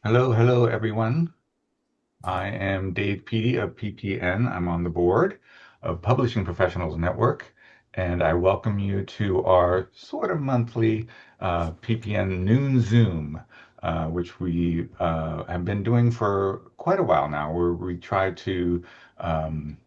Hello, everyone. I am Dave Peedy of PPN. I'm on the board of Publishing Professionals Network, and I welcome you to our sort of monthly PPN Noon Zoom, which we have been doing for quite a while now, where we try to um,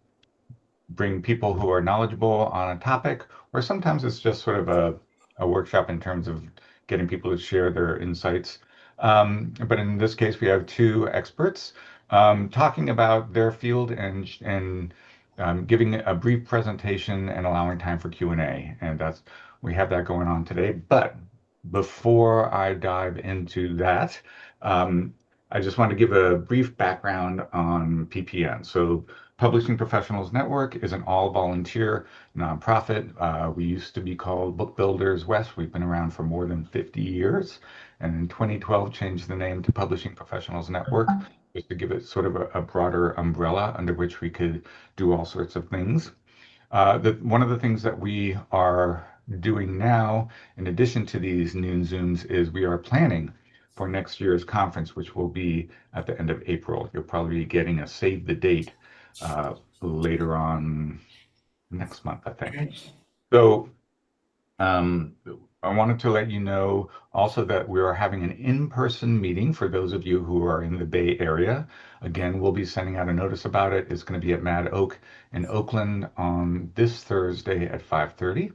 bring people who are knowledgeable on a topic, or sometimes it's just sort of a workshop in terms of getting people to share their insights. But in this case, we have two experts talking about their field and giving a brief presentation and allowing time for Q&A. And that's we have that going on today. But before I dive into that, um, I just want to give a brief background on PPN. So Publishing Professionals Network is an all-volunteer nonprofit. We used to be called Book Builders West. We've been around for more than 50 years, and in 2012 changed the name to Publishing Professionals Network just to give it sort of a broader umbrella under which we could do all sorts of things. One of the things that we are doing now, in addition to these noon Zooms, is we are planning for next year's conference, which will be at the end of April. You'll probably be getting a save the date later on next month, I think. So um, I wanted to let you know also that we are having an in-person meeting for those of you who are in the Bay Area. Again, we'll be sending out a notice about it. It's going to be at Mad Oak in Oakland on this Thursday at 5:30.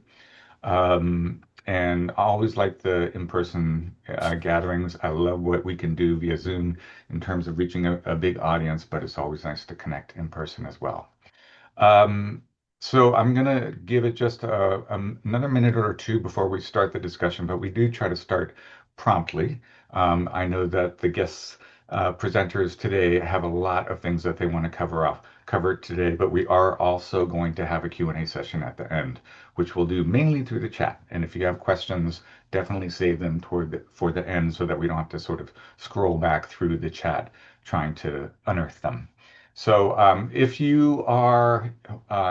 And I always like the in-person gatherings. I love what we can do via Zoom in terms of reaching a big audience, but it's always nice to connect in person as well. Um, so I'm going to give it just another minute or two before we start the discussion, but we do try to start promptly. I know that the guests presenters today have a lot of things that they want to cover today, but we are also going to have a Q&A session at the end, which we'll do mainly through the chat. And if you have questions, definitely save them for the end so that we don't have to sort of scroll back through the chat trying to unearth them. So if you are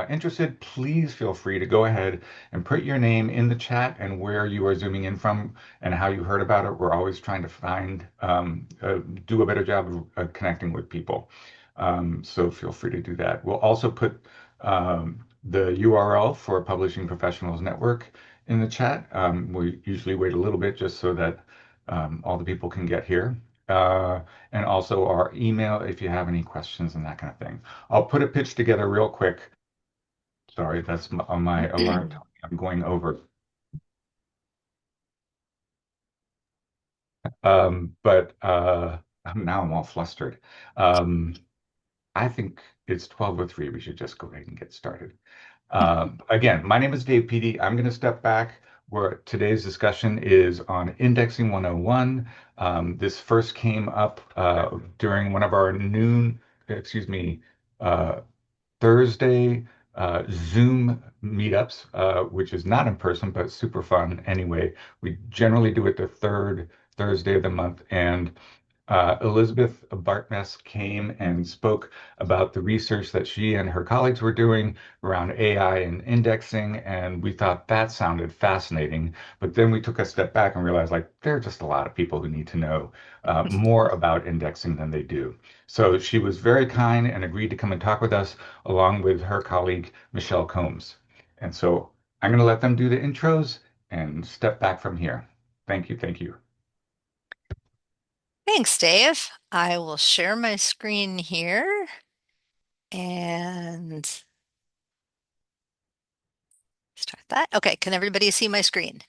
interested, please feel free to go ahead and put your name in the chat and where you are zooming in from and how you heard about it. We're always trying to do a better job of connecting with people. So feel free to do that. We'll also put the URL for Publishing Professionals Network in the chat. We usually wait a little bit just so that all the people can get here. And also our email if you have any questions and that kind of thing. I'll put a pitch together real quick. Sorry, that's on my alarm telling me I'm going over. But now I'm all flustered. Um, I think it's 12:03. We should just go ahead and get started. Again, my name is Dave Peedy. I'm going to step back where today's discussion is on Indexing 101. This first came up during one of our excuse me, uh, Thursday Zoom meetups, which is not in person, but super fun anyway. We generally do it the third Thursday of the month. And Elizabeth Bartmess came and spoke about the research that she and her colleagues were doing around AI and indexing, and we thought that sounded fascinating. But then we took a step back and realized, like, there are just a lot of people who need to know more about indexing than they do. So she was very kind and agreed to come and talk with us, along with her colleague Michelle Combs. And so I'm going to let them do the intros and step back from here. Thank you, thank you. Thanks, Dave. I will share my screen here and start that. Okay, can everybody see my screen?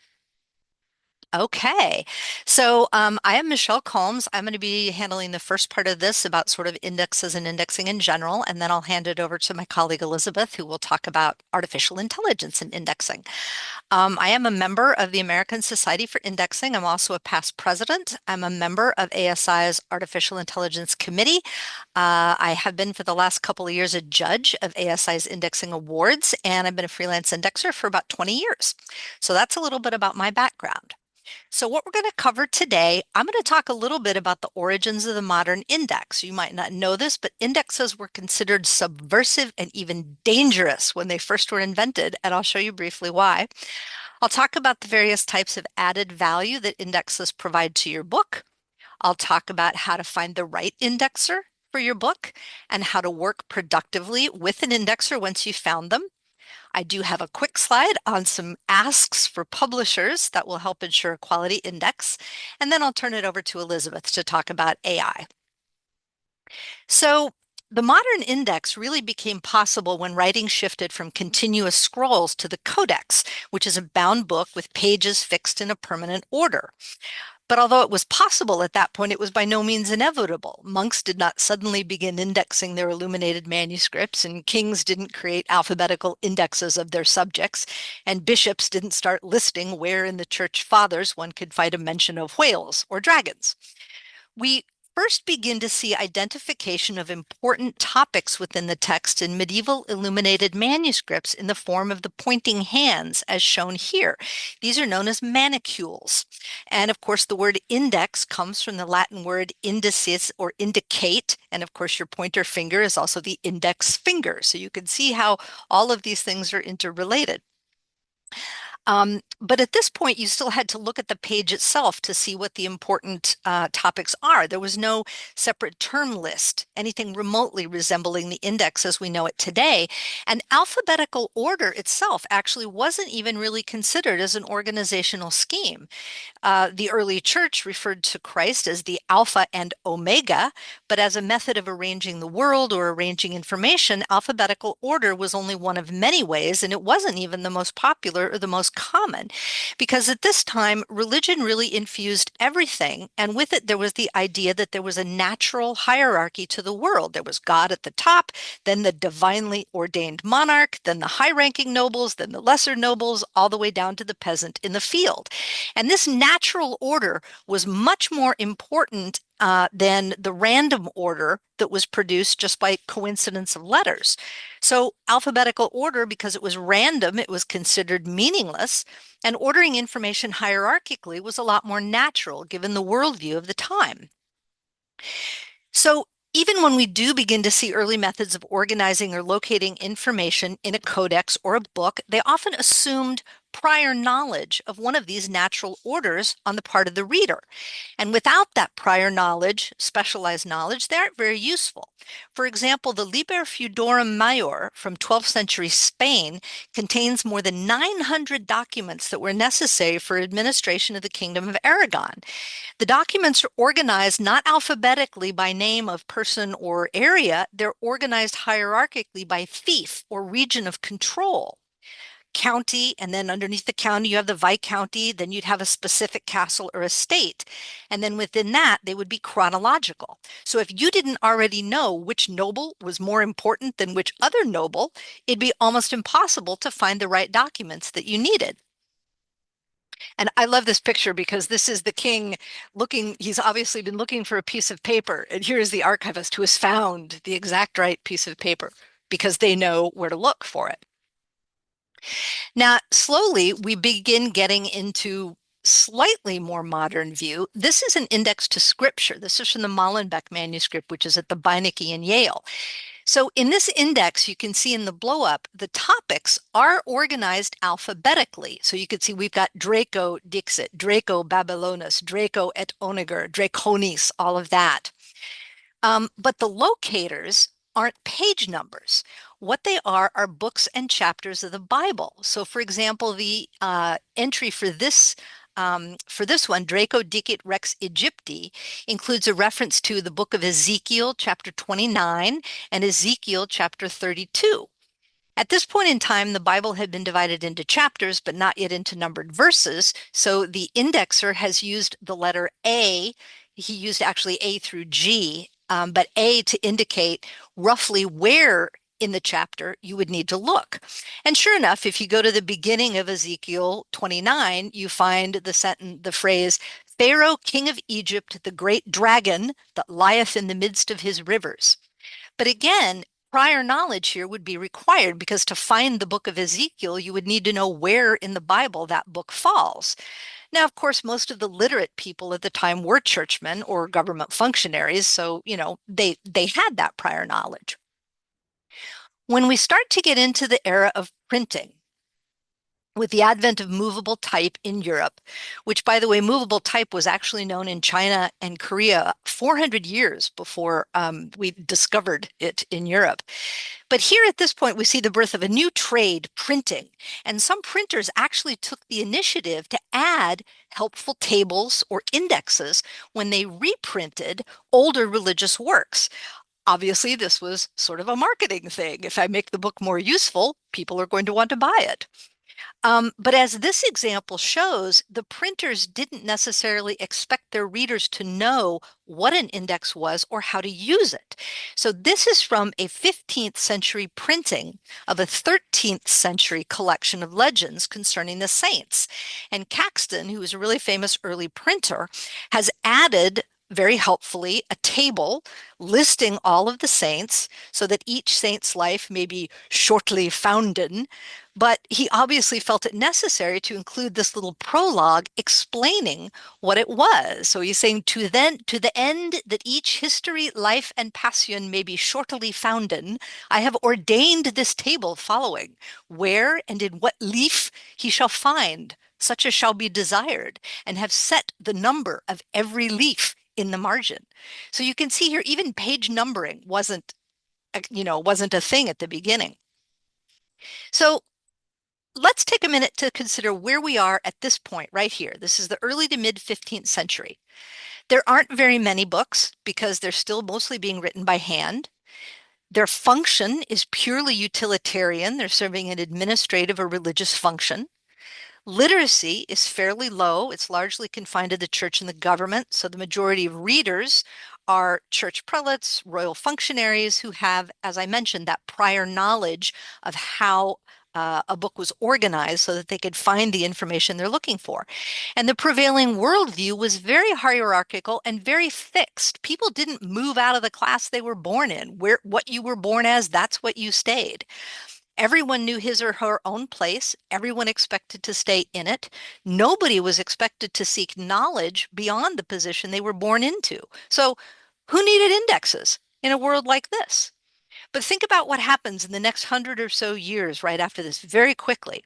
Okay, so I am Michelle Combs. I'm going to be handling the first part of this about sort of indexes and indexing in general, and then I'll hand it over to my colleague Elizabeth, who will talk about artificial intelligence and indexing. I am a member of the American Society for Indexing. I'm also a past president. I'm a member of ASI's Artificial Intelligence Committee. I have been for the last couple of years a judge of ASI's Indexing Awards, and I've been a freelance indexer for about 20 years. So that's a little bit about my background. So what we're going to cover today, I'm going to talk a little bit about the origins of the modern index. You might not know this, but indexes were considered subversive and even dangerous when they first were invented, and I'll show you briefly why. I'll talk about the various types of added value that indexes provide to your book. I'll talk about how to find the right indexer for your book and how to work productively with an indexer once you've found them. I do have a quick slide on some asks for publishers that will help ensure a quality index. And then I'll turn it over to Elizabeth to talk about AI. So the modern index really became possible when writing shifted from continuous scrolls to the codex, which is a bound book with pages fixed in a permanent order. But although it was possible at that point, it was by no means inevitable. Monks did not suddenly begin indexing their illuminated manuscripts, and kings didn't create alphabetical indexes of their subjects, and bishops didn't start listing where in the church fathers one could find a mention of whales or dragons. We first begin to see identification of important topics within the text in medieval illuminated manuscripts in the form of the pointing hands, as shown here. These are known as manicules. And of course, the word index comes from the Latin word indicis or indicate. And of course, your pointer finger is also the index finger. So you can see how all of these things are interrelated. But at this point, you still had to look at the page itself to see what the important topics are. There was no separate term list, anything remotely resembling the index as we know it today. And alphabetical order itself actually wasn't even really considered as an organizational scheme. The early church referred to Christ as the Alpha and Omega, but as a method of arranging the world or arranging information, alphabetical order was only one of many ways, and it wasn't even the most popular or the most common, because at this time, religion really infused everything, and with it, there was the idea that there was a natural hierarchy to the world. There was God at the top, then the divinely ordained monarch, then the high-ranking nobles, then the lesser nobles, all the way down to the peasant in the field. And this natural order was much more important than the random order that was produced just by coincidence of letters. So alphabetical order, because it was random, it was considered meaningless, and ordering information hierarchically was a lot more natural given the worldview of the time. So even when we do begin to see early methods of organizing or locating information in a codex or a book, they often assumed prior knowledge of one of these natural orders on the part of the reader. And without that prior knowledge, specialized knowledge, they aren't very useful. For example, the Liber Feudalorum Major from 12th century Spain contains more than 900 documents that were necessary for administration of the Kingdom of Aragon. The documents are organized not alphabetically by name of person or area, they're organized hierarchically by fief or region of control. County, and then underneath the county, you have the viscounty, then you'd have a specific castle or estate. And then within that, they would be chronological. So if you didn't already know which noble was more important than which other noble, it'd be almost impossible to find the right documents that you needed. And I love this picture because this is the king looking, he's obviously been looking for a piece of paper. And here is the archivist who has found the exact right piece of paper because they know where to look for it. Now, slowly, we begin getting into slightly more modern view. This is an index to scripture. This is from the Molenbeek manuscript, which is at the Beinecke in Yale. So in this index, you can see in the blow up, the topics are organized alphabetically. So you can see we've got Draco Dixit, Draco Babylonus, Draco et Onager, Draconis, all of that. But the locators aren't page numbers. What they are books and chapters of the Bible. So, for example, the entry for this one, Draco Dicit Rex Egypti, includes a reference to the book of Ezekiel, chapter 29, and Ezekiel, chapter 32. At this point in time, the Bible had been divided into chapters, but not yet into numbered verses. So the indexer has used the letter A. He used actually A through G, but A to indicate roughly where in the chapter you would need to look. And sure enough, if you go to the beginning of Ezekiel 29, you find the phrase, Pharaoh, king of Egypt, the great dragon that lieth in the midst of his rivers. But again, prior knowledge here would be required because to find the book of Ezekiel, you would need to know where in the Bible that book falls. Now, of course, most of the literate people at the time were churchmen or government functionaries, so, they had that prior knowledge. When we start to get into the era of printing, with the advent of movable type in Europe, which, by the way, movable type was actually known in China and Korea 400 years before we discovered it in Europe. But here at this point, we see the birth of a new trade, printing. And some printers actually took the initiative to add helpful tables or indexes when they reprinted older religious works. Obviously, this was sort of a marketing thing. If I make the book more useful, people are going to want to buy it. But as this example shows, the printers didn't necessarily expect their readers to know what an index was or how to use it. So this is from a 15th century printing of a 13th century collection of legends concerning the saints. And Caxton, who was a really famous early printer, has added very helpfully a table listing all of the saints so that each saint's life may be shortly founden, but he obviously felt it necessary to include this little prologue explaining what it was. So he's saying, to the end that each history, life, and passion may be shortly founden, I have ordained this table following, where and in what leaf he shall find such as shall be desired, and have set the number of every leaf in the margin. So you can see here, even page numbering wasn't a thing at the beginning. So let's take a minute to consider where we are at this point right here. This is the early to mid 15th century. There aren't very many books because they're still mostly being written by hand. Their function is purely utilitarian. They're serving an administrative or religious function. Literacy is fairly low. It's largely confined to the church and the government. So the majority of readers are church prelates, royal functionaries who have, as I mentioned, that prior knowledge of how a book was organized so that they could find the information they're looking for. And the prevailing worldview was very hierarchical and very fixed. People didn't move out of the class they were born in. What you were born as, that's what you stayed. Everyone knew his or her own place. Everyone expected to stay in it. Nobody was expected to seek knowledge beyond the position they were born into. So, who needed indexes in a world like this? But think about what happens in the next 100 or so years right after this, very quickly.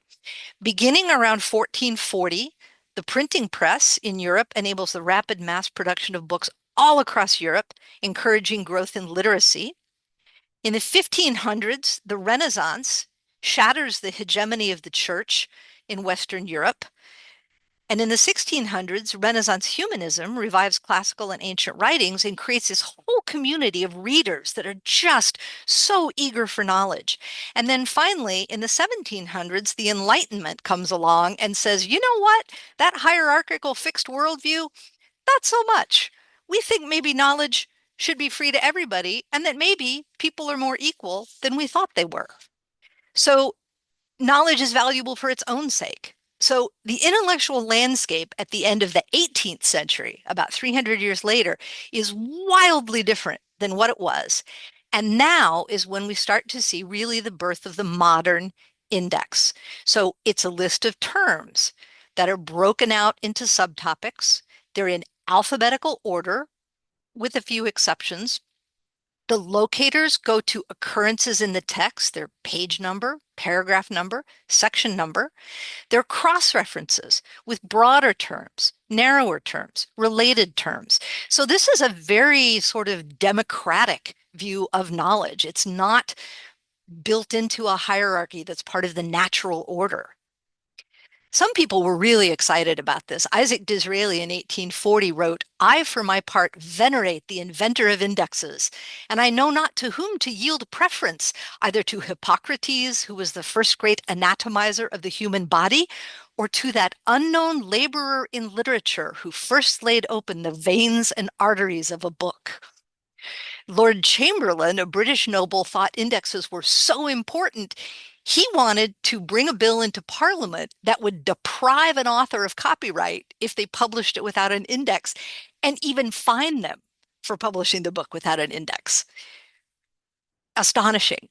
Beginning around 1440, the printing press in Europe enables the rapid mass production of books all across Europe, encouraging growth in literacy. In the 1500s, the Renaissance shatters the hegemony of the church in Western Europe. And in the 1600s, Renaissance humanism revives classical and ancient writings and creates this whole community of readers that are just so eager for knowledge. And then finally, in the 1700s, the Enlightenment comes along and says, you know what? That hierarchical fixed worldview, not so much. We think maybe knowledge should be free to everybody, and that maybe people are more equal than we thought they were. So knowledge is valuable for its own sake. So the intellectual landscape at the end of the 18th century, about 300 years later, is wildly different than what it was. And now is when we start to see really the birth of the modern index. So it's a list of terms that are broken out into subtopics. They're in alphabetical order, with a few exceptions. The locators go to occurrences in the text, their page number, paragraph number, section number. They're cross-references with broader terms, narrower terms, related terms. So this is a very sort of democratic view of knowledge. It's not built into a hierarchy that's part of the natural order. Some people were really excited about this. Isaac Disraeli in 1840 wrote, I, for my part, venerate the inventor of indexes, and I know not to whom to yield preference, either to Hippocrates, who was the first great anatomizer of the human body, or to that unknown laborer in literature who first laid open the veins and arteries of a book. Lord Chamberlain, a British noble, thought indexes were so important, he wanted to bring a bill into Parliament that would deprive an author of copyright if they published it without an index, and even fine them for publishing the book without an index. Astonishing.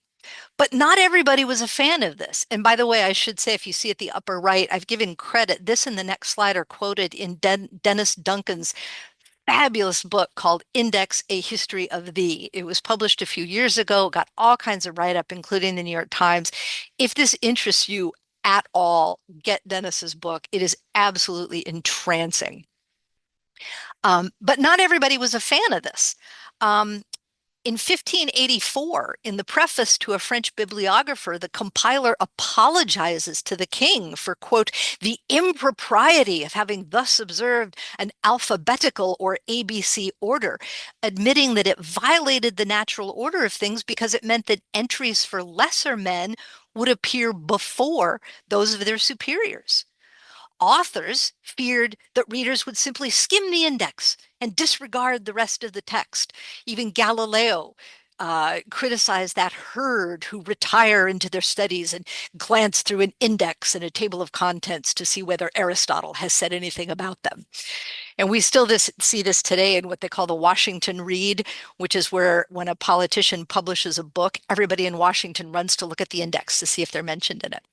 But not everybody was a fan of this. And by the way, I should say, if you see at the upper right, I've given credit. This and the next slide are quoted in Dennis Duncan's fabulous book called Index, A History of Thee. It was published a few years ago, got all kinds of write-up, including the New York Times. If this interests you, at all, get Dennis's book. It is absolutely entrancing. But not everybody was a fan of this. Um, in 1584, in the preface to a French bibliographer, the compiler apologizes to the king for, quote, the impropriety of having thus observed an alphabetical or ABC order, admitting that it violated the natural order of things because it meant that entries for lesser men would appear before those of their superiors. Authors feared that readers would simply skim the index and disregard the rest of the text. Even Galileo criticized that herd who retire into their studies and glance through an index and a table of contents to see whether Aristotle has said anything about them. And we still see this today in what they call the Washington Read, which is where when a politician publishes a book, everybody in Washington runs to look at the index to see if they're mentioned in it.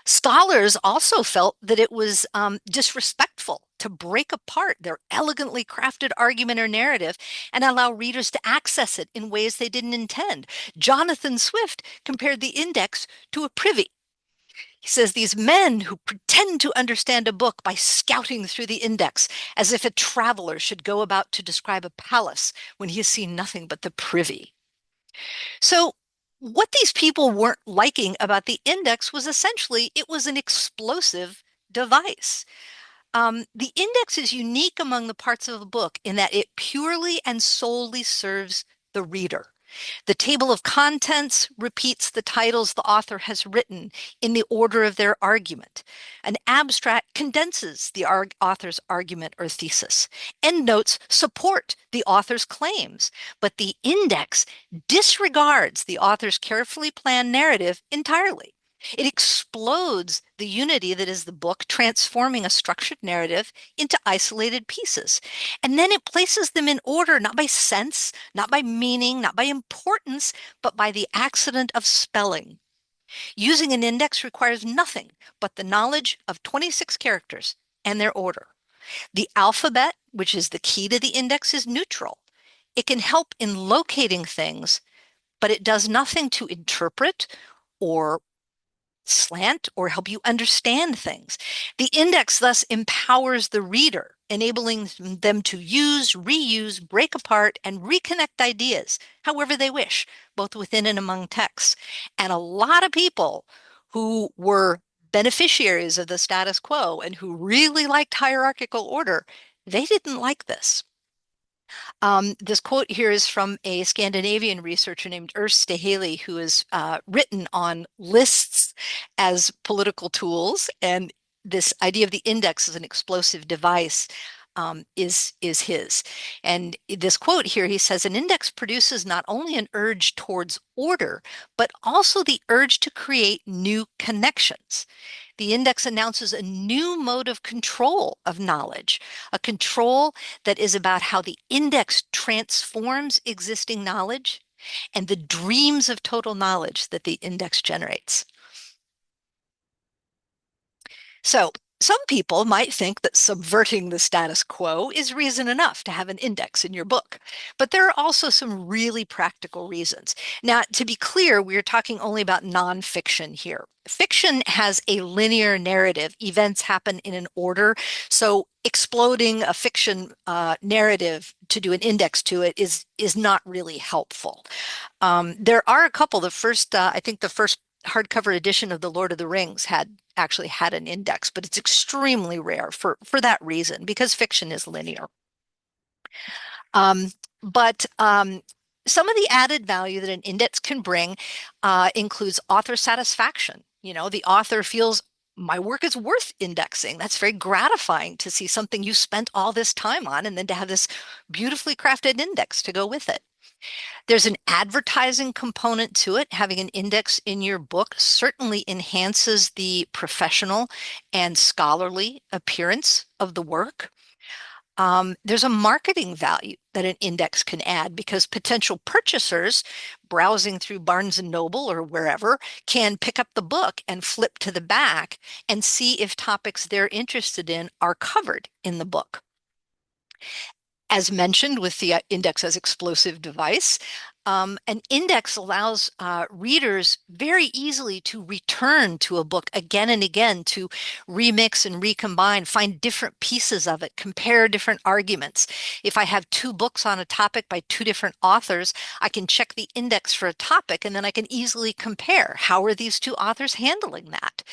Scholars also felt that it was disrespectful to break apart their elegantly crafted argument or narrative and allow readers to access it in ways they didn't intend. Jonathan Swift compared the index to a privy. He says these men who pretend to understand a book by scouting through the index as if a traveler should go about to describe a palace when he has seen nothing but the privy. So, what these people weren't liking about the index was essentially it was an explosive device. The index is unique among the parts of a book in that it purely and solely serves the reader. The table of contents repeats the titles the author has written in the order of their argument. An abstract condenses the author's argument or thesis. Endnotes support the author's claims, but the index disregards the author's carefully planned narrative entirely. It explodes the unity that is the book, transforming a structured narrative into isolated pieces. And then it places them in order, not by sense, not by meaning, not by importance, but by the accident of spelling. Using an index requires nothing but the knowledge of 26 characters and their order. The alphabet, which is the key to the index, is neutral. It can help in locating things, but it does nothing to interpret or slant or help you understand things. The index thus empowers the reader, enabling them to use, reuse, break apart, and reconnect ideas however they wish, both within and among texts. And a lot of people who were beneficiaries of the status quo and who really liked hierarchical order, they didn't like this. This quote here is from a Scandinavian researcher named Urs de Haley, who has written on lists as political tools, and this idea of the index as an explosive device is his. And this quote here, he says, an index produces not only an urge towards order, but also the urge to create new connections. The index announces a new mode of control of knowledge, a control that is about how the index transforms existing knowledge and the dreams of total knowledge that the index generates. So, some people might think that subverting the status quo is reason enough to have an index in your book, but there are also some really practical reasons. Now, to be clear, we're talking only about nonfiction here. Fiction has a linear narrative. Events happen in an order. So exploding a fiction narrative to do an index to it is not really helpful. There are a couple. I think the first hardcover edition of The Lord of the Rings actually had an index, but it's extremely rare for that reason because fiction is linear. Um, but some of the added value that an index can bring includes author satisfaction. You know, the author feels my work is worth indexing. That's very gratifying to see something you spent all this time on and then to have this beautifully crafted index to go with it. There's an advertising component to it. Having an index in your book certainly enhances the professional and scholarly appearance of the work. There's a marketing value that an index can add because potential purchasers browsing through Barnes and Noble or wherever can pick up the book and flip to the back and see if topics they're interested in are covered in the book. As mentioned with the index as explosive device, an index allows readers very easily to return to a book again and again to remix and recombine, find different pieces of it, compare different arguments. If I have two books on a topic by two different authors, I can check the index for a topic and then I can easily compare how are these two authors handling that.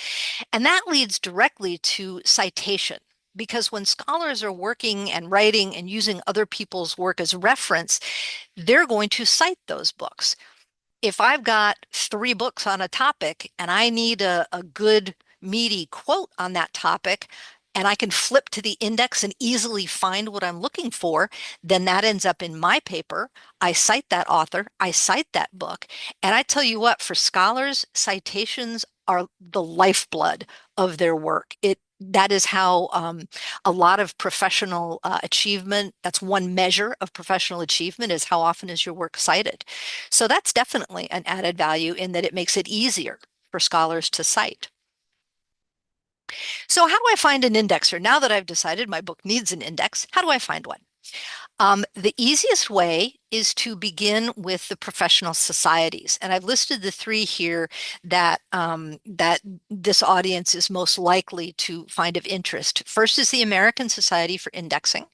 And that leads directly to citation. Because when scholars are working and writing and using other people's work as reference, they're going to cite those books. If I've got three books on a topic and I need a good, meaty quote on that topic, and I can flip to the index and easily find what I'm looking for, then that ends up in my paper. I cite that author, I cite that book. And I tell you what, for scholars, citations are the lifeblood of their work. That is how a lot of professional achievement, that's one measure of professional achievement, is how often is your work cited. So that's definitely an added value in that it makes it easier for scholars to cite. So how do I find an indexer? Now that I've decided my book needs an index, how do I find one? The easiest way is to begin with the professional societies, and I've listed the three here that this audience is most likely to find of interest. First is the American Society for Indexing.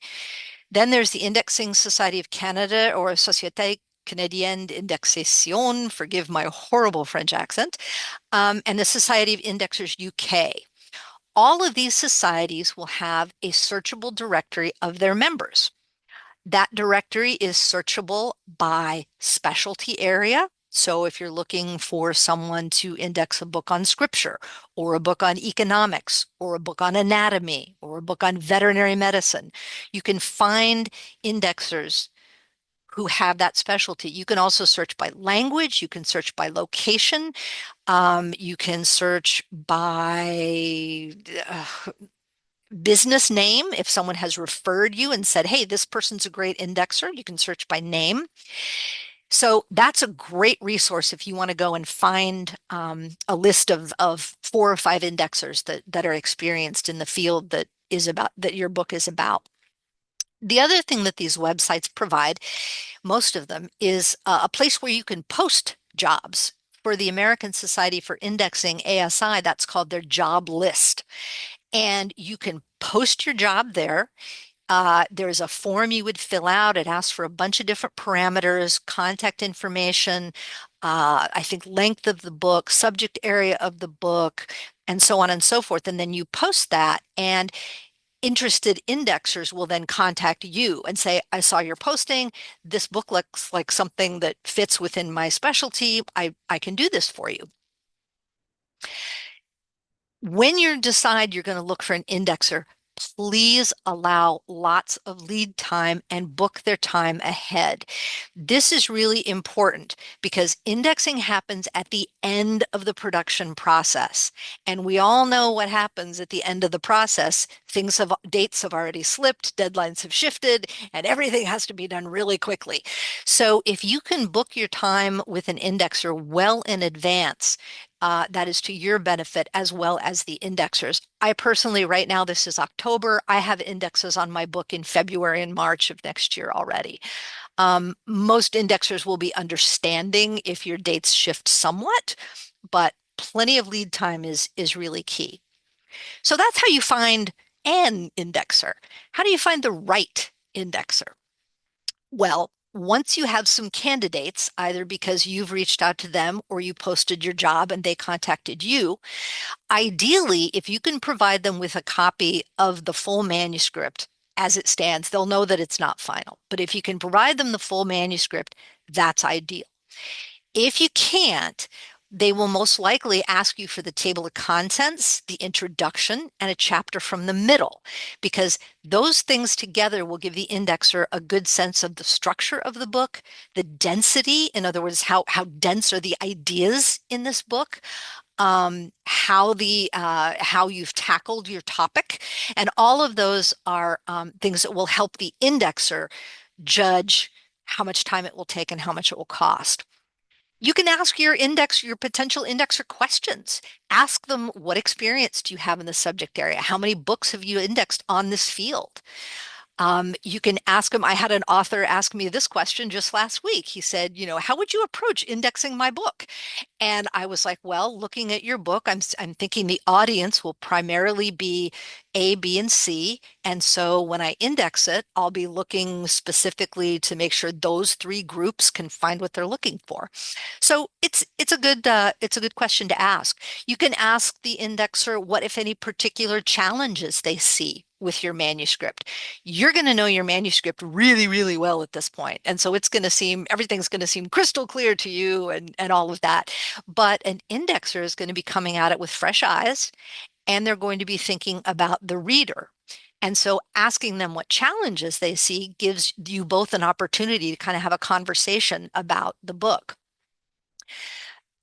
Then there's the Indexing Society of Canada, or Société Canadienne d'Indexation, forgive my horrible French accent, and the Society of Indexers UK. All of these societies will have a searchable directory of their members. That directory is searchable by specialty area. So if you're looking for someone to index a book on scripture, or a book on economics, or a book on anatomy, or a book on veterinary medicine, you can find indexers who have that specialty. You can also search by language, you can search by location, you can search by business name. If someone has referred you and said, hey, this person's a great indexer, you can search by name. So that's a great resource if you want to go and find a list of four or five indexers that are experienced in the field that your book is about. The other thing that these websites provide, most of them, is a place where you can post jobs. For the American Society for Indexing, ASI, that's called their job list. And you can post your job there. There's a form you would fill out. It asks for a bunch of different parameters, contact information, I think length of the book, subject area of the book, and so on and so forth. And then you post that, and interested indexers will then contact you and say, I saw your posting. This book looks like something that fits within my specialty. I can do this for you. When you decide you're going to look for an indexer, please allow lots of lead time and book their time ahead. This is really important because indexing happens at the end of the production process. And we all know what happens at the end of the process. Dates have already slipped, deadlines have shifted, and everything has to be done really quickly. So if you can book your time with an indexer well in advance, that is to your benefit as well as the indexers. I personally, right now, this is October. I have indexes on my book in February and March of next year already. Most indexers will be understanding if your dates shift somewhat, but plenty of lead time is really key. So that's how you find an indexer. How do you find the right indexer? Well, once you have some candidates, either because you've reached out to them or you posted your job and they contacted you, ideally, if you can provide them with a copy of the full manuscript as it stands, they'll know that it's not final. But if you can provide them the full manuscript, that's ideal. If you can't, they will most likely ask you for the table of contents, the introduction, and a chapter from the middle, because those things together will give the indexer a good sense of the structure of the book, the density, in other words, how dense are the ideas in this book, how you've tackled your topic, and all of those are things that will help the indexer judge how much time it will take and how much it will cost. You can ask your potential indexer questions. Ask them, what experience do you have in the subject area? How many books have you indexed on this field? You can ask them. I had an author ask me this question just last week. He said, how would you approach indexing my book? And I was like, well, looking at your book, I'm thinking the audience will primarily be A, B, and C. And so when I index it, I'll be looking specifically to make sure those three groups can find what they're looking for. So it's a good question to ask. You can ask the indexer what, if any, particular challenges they see with your manuscript. You're going to know your manuscript really, really well at this point. And so everything's going to seem crystal clear to you and all of that. But an indexer is going to be coming at it with fresh eyes, and they're going to be thinking about the reader. And so asking them what challenges they see gives you both an opportunity to kind of have a conversation about the book.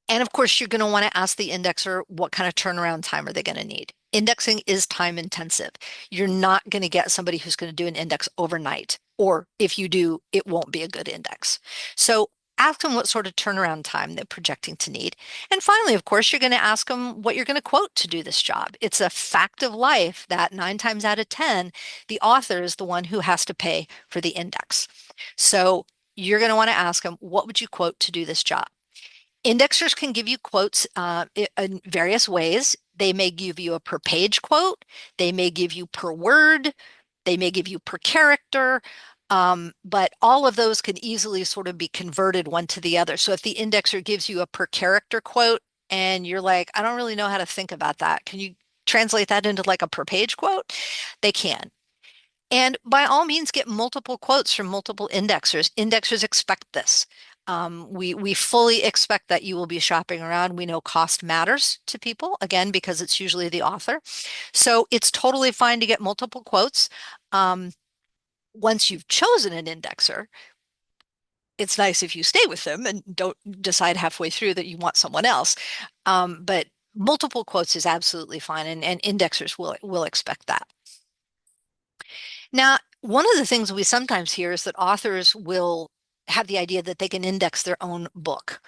And of course, you're going to want to ask the indexer what kind of turnaround time are they going to need. Indexing is time intensive. You're not going to get somebody who's going to do an index overnight, or if you do, it won't be a good index. So ask them what sort of turnaround time they're projecting to need. And finally, of course, you're going to ask them what you're going to quote to do this job. It's a fact of life that 9 times out of 10, the author is the one who has to pay for the index. So you're going to want to ask them, what would you quote to do this job? Indexers can give you quotes in various ways. They may give you a per page quote. They may give you per word. They may give you per character. But all of those can easily sort of be converted one to the other. So if the indexer gives you a per character quote and you're like, I don't really know how to think about that, can you translate that into like a per page quote? They can. And by all means, get multiple quotes from multiple indexers. Indexers expect this. We fully expect that you will be shopping around. We know cost matters to people, again, because it's usually the author. So it's totally fine to get multiple quotes. Um, Once you've chosen an indexer, it's nice if you stay with them and don't decide halfway through that you want someone else. But multiple quotes is absolutely fine, and indexers will expect that. Now, one of the things we sometimes hear is that authors will have the idea that they can index their own book.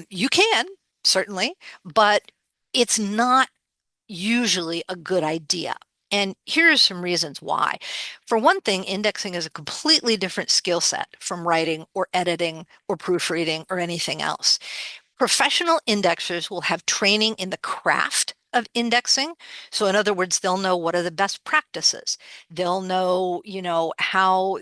You can, certainly, but it's not usually a good idea. And here are some reasons why. For one thing, indexing is a completely different skill set from writing or editing or proofreading or anything else. Professional indexers will have training in the craft of indexing. So in other words, they'll know what are the best practices. They'll know, how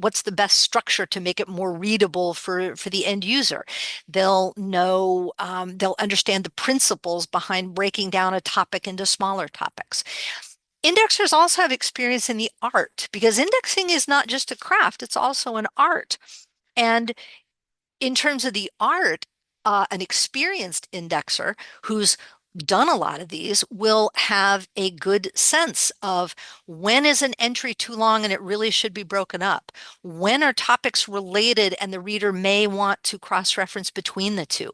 what's the best structure to make it more readable for the end user. They'll know, they'll understand the principles behind breaking down a topic into smaller topics. Indexers also have experience in the art because indexing is not just a craft, it's also an art. And in terms of the art, an experienced indexer who's done a lot of these will have a good sense of when is an entry too long and it really should be broken up. When are topics related and the reader may want to cross-reference between the two.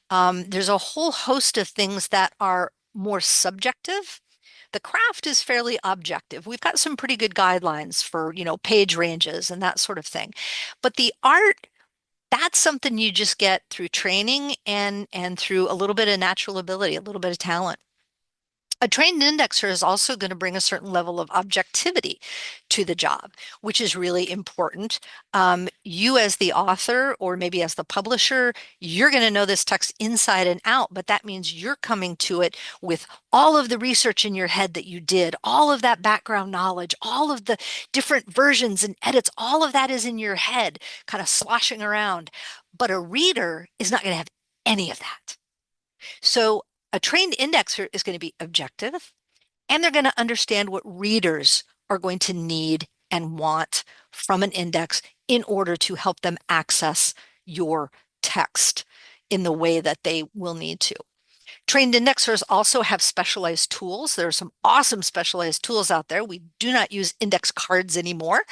There's a whole host of things that are more subjective. The craft is fairly objective. We've got some pretty good guidelines for, page ranges and that sort of thing. But the art, that's something you just get through training and through a little bit of natural ability, a little bit of talent. A trained indexer is also going to bring a certain level of objectivity to the job, which is really important. You, as the author, or maybe as the publisher, you're going to know this text inside and out, but that means you're coming to it with all of the research in your head that you did, all of that background knowledge, all of the different versions and edits, all of that is in your head, kind of sloshing around. But a reader is not going to have any of that. So a trained indexer is going to be objective and they're going to understand what readers are going to need and want from an index in order to help them access your text in the way that they will need to. Trained indexers also have specialized tools. There are some awesome specialized tools out there. We do not use index cards anymore.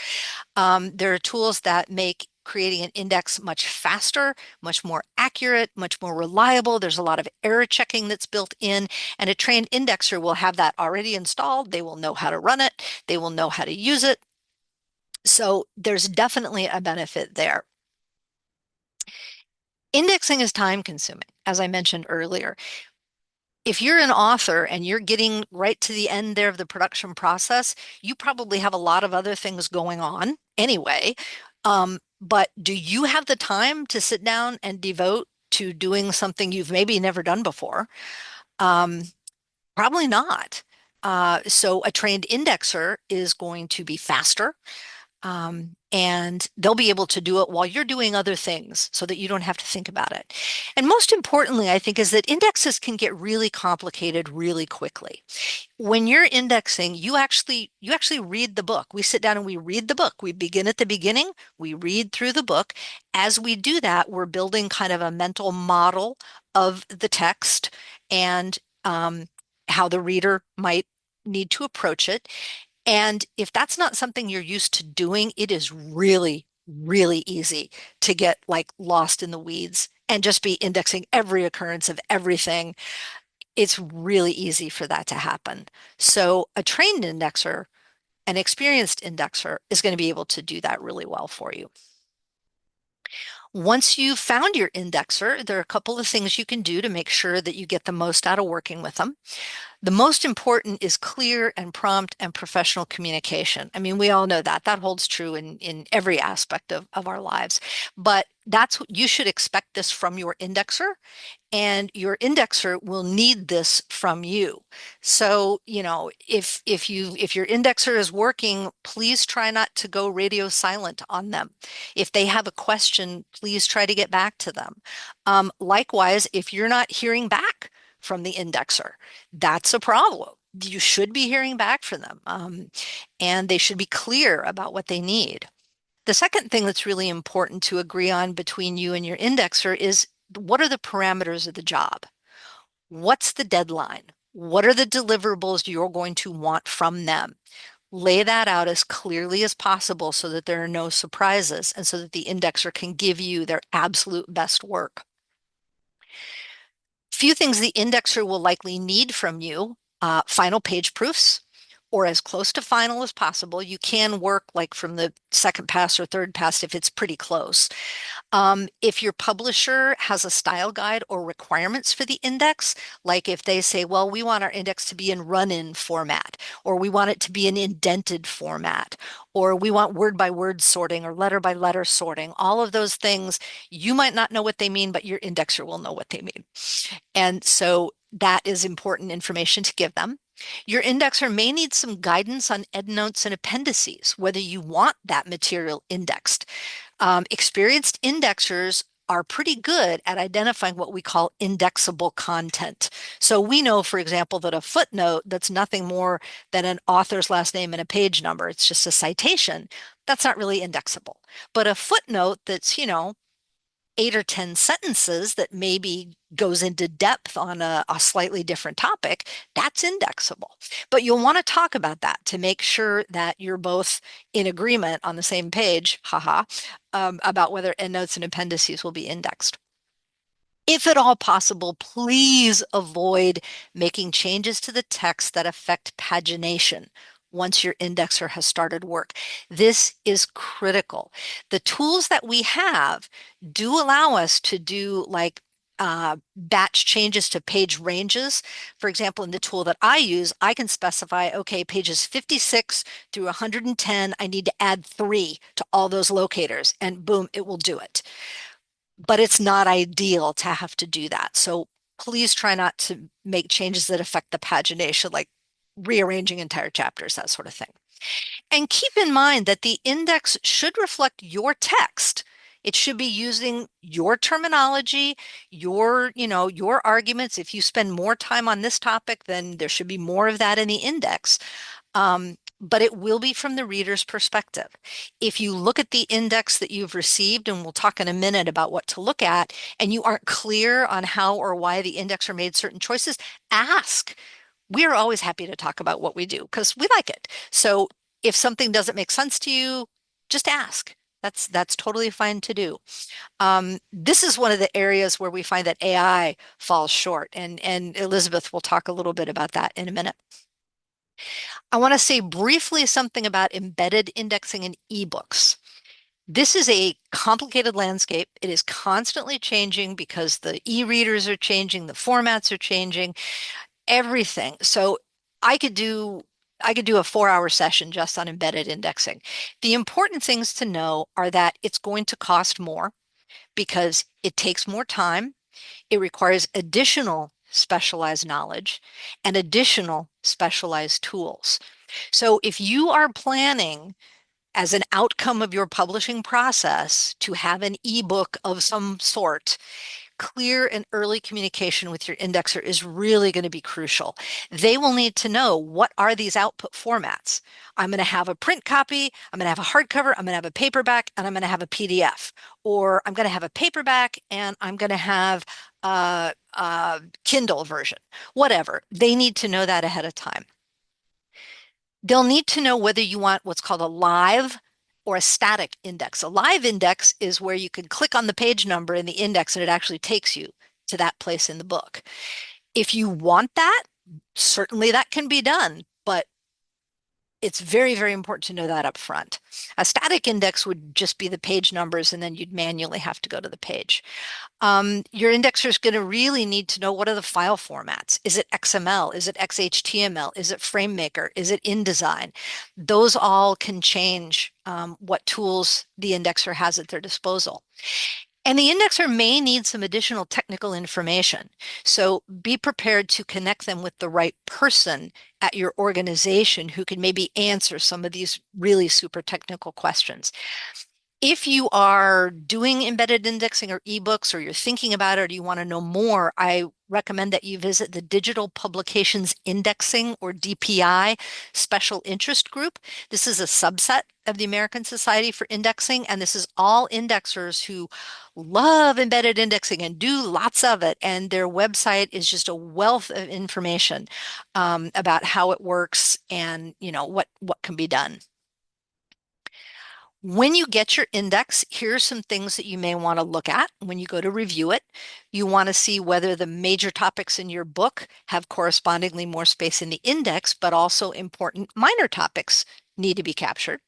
There are tools that make creating an index much faster, much more accurate, much more reliable. There's a lot of error checking that's built in, and a trained indexer will have that already installed. They will know how to run it. They will know how to use it. So there's definitely a benefit there. Indexing is time consuming, as I mentioned earlier. If you're an author and you're getting right to the end there of the production process, you probably have a lot of other things going on anyway. But do you have the time to sit down and devote to doing something you've maybe never done before? Um, Probably not. So a trained indexer is going to be faster. And they'll be able to do it while you're doing other things so that you don't have to think about it. And most importantly, I think, is that indexes can get really complicated really quickly. When you're indexing, you actually read the book. We sit down and we read the book. We begin at the beginning, we read through the book. As we do that, we're building kind of a mental model of the text and how the reader might need to approach it. And if that's not something you're used to doing, it is really, really easy to get like lost in the weeds and just be indexing every occurrence of everything. It's really easy for that to happen. So a trained indexer, an experienced indexer is going to be able to do that really well for you. Once you've found your indexer, there are a couple of things you can do to make sure that you get the most out of working with them. The most important is clear and prompt and professional communication. I mean, we all know that. That holds true in every aspect of our lives. But that's you should expect this from your indexer, and your indexer will need this from you. So, if your indexer is working, please try not to go radio silent on them. If they have a question, please try to get back to them. Likewise, if you're not hearing back from the indexer, that's a problem. You should be hearing back from them, and they should be clear about what they need. The second thing that's really important to agree on between you and your indexer is what are the parameters of the job? What's the deadline? What are the deliverables you're going to want from them? Lay that out as clearly as possible so that there are no surprises and so that the indexer can give you their absolute best work. Few things the indexer will likely need from you, final page proofs, or as close to final as possible. You can work like from the second pass or third pass if it's pretty close. If your publisher has a style guide or requirements for the index, like if they say, well, we want our index to be in run-in format, or we want it to be in indented format, or we want word by word sorting or letter by letter sorting, all of those things, you might not know what they mean, but your indexer will know what they mean. And so that is important information to give them. Your indexer may need some guidance on endnotes and appendices, whether you want that material indexed. Experienced indexers are pretty good at identifying what we call indexable content. So we know, for example, that a footnote that's nothing more than an author's last name and a page number, it's just a citation, that's not really indexable. But a footnote that's, 8 or 10 sentences that maybe goes into depth on a slightly different topic, that's indexable. But you'll want to talk about that to make sure that you're both in agreement on the same page, haha, about whether endnotes and appendices will be indexed. If at all possible, please avoid making changes to the text that affect pagination once your indexer has started work. This is critical. The tools that we have do allow us to do like batch changes to page ranges. For example, in the tool that I use, I can specify, okay, pages 56 through 110, I need to add 3 to all those locators, and boom, it will do it. But it's not ideal to have to do that. So please try not to make changes that affect the pagination, like rearranging entire chapters, that sort of thing. And keep in mind that the index should reflect your text. It should be using your terminology, your arguments. If you spend more time on this topic, then there should be more of that in the index. But it will be from the reader's perspective. If you look at the index that you've received, and we'll talk in a minute about what to look at, and you aren't clear on how or why the indexer made certain choices, ask. We are always happy to talk about what we do because we like it. So if something doesn't make sense to you, just ask. That's totally fine to do. This is one of the areas where we find that AI falls short, and Elizabeth will talk a little bit about that in a minute. I want to say briefly something about embedded indexing in ebooks. This is a complicated landscape. It is constantly changing because the e-readers are changing, the formats are changing, everything. So I could do I could do a 4-hour session just on embedded indexing. The important things to know are that it's going to cost more because it takes more time. It requires additional specialized knowledge and additional specialized tools. So if you are planning as an outcome of your publishing process to have an ebook of some sort, clear and early communication with your indexer is really going to be crucial. They will need to know, what are these output formats? I'm going to have a print copy, I'm going to have a hardcover, I'm going to have a paperback, and I'm going to have a PDF. Or I'm going to have a paperback and I'm going to have a Kindle version. Whatever. They need to know that ahead of time. They'll need to know whether you want what's called a live or a static index. A live index is where you can click on the page number in the index and it actually takes you to that place in the book. If you want that, certainly that can be done, but it's very, very important to know that up front. A static index would just be the page numbers, and then you'd manually have to go to the page. Your indexer is going to really need to know, what are the file formats? Is it XML? Is it XHTML? Is it FrameMaker? Is it InDesign? Those all can change what tools the indexer has at their disposal. And the indexer may need some additional technical information. So be prepared to connect them with the right person at your organization who can maybe answer some of these really super technical questions. If you are doing embedded indexing or ebooks, or you're thinking about it, or you want to know more, I recommend that you visit the Digital Publications Indexing, or DPI, Special Interest Group. This is a subset of the American Society for Indexing, and this is all indexers who love embedded indexing and do lots of it. And their website is just a wealth of information about how it works and what can be done. When you get your index, here are some things that you may want to look at when you go to review it. You want to see whether the major topics in your book have correspondingly more space in the index, but also important minor topics need to be captured.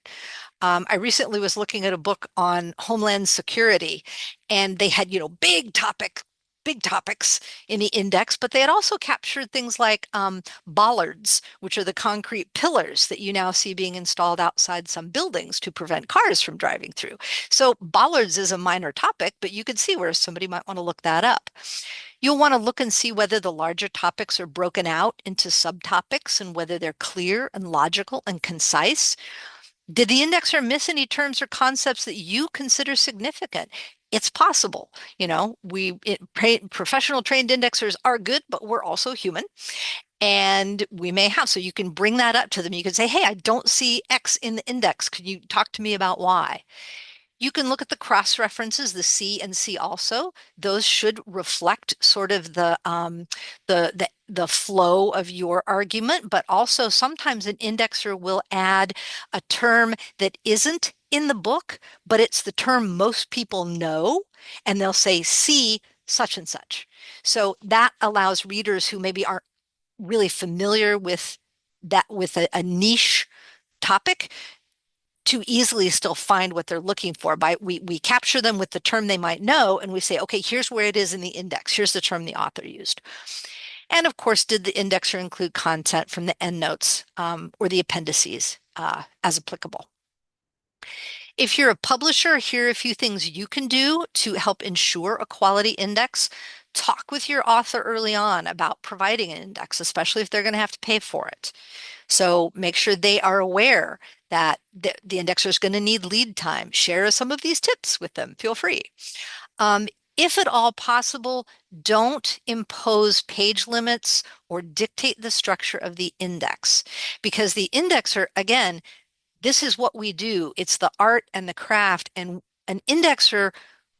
I recently was looking at a book on Homeland Security, and they had, big topics in the index, but they had also captured things like bollards, which are the concrete pillars that you now see being installed outside some buildings to prevent cars from driving through. So bollards is a minor topic, but you could see where somebody might want to look that up. You'll want to look and see whether the larger topics are broken out into subtopics and whether they're clear and logical and concise. Did the indexer miss any terms or concepts that you consider significant? It's possible. Professional trained indexers are good, but we're also human. And we may have, so you can bring that up to them. You can say, hey, I don't see X in the index. Could you talk to me about why? You can look at the cross references, the C and C also. Those should reflect sort of the flow of your argument, but also sometimes an indexer will add a term that isn't in the book, but it's the term most people know, and they'll say C such and such. So that allows readers who maybe aren't really familiar with a niche topic to easily still find what they're looking for. We capture them with the term they might know, and we say, okay, here's where it is in the index. Here's the term the author used. And of course, did the indexer include content from the endnotes or the appendices as applicable? If you're a publisher, here are a few things you can do to help ensure a quality index. Talk with your author early on about providing an index, especially if they're going to have to pay for it. So make sure they are aware that the indexer is going to need lead time. Share some of these tips with them. Feel free. Um, if at all possible, don't impose page limits or dictate the structure of the index, because the indexer, again, this is what we do. It's the art and the craft, and an indexer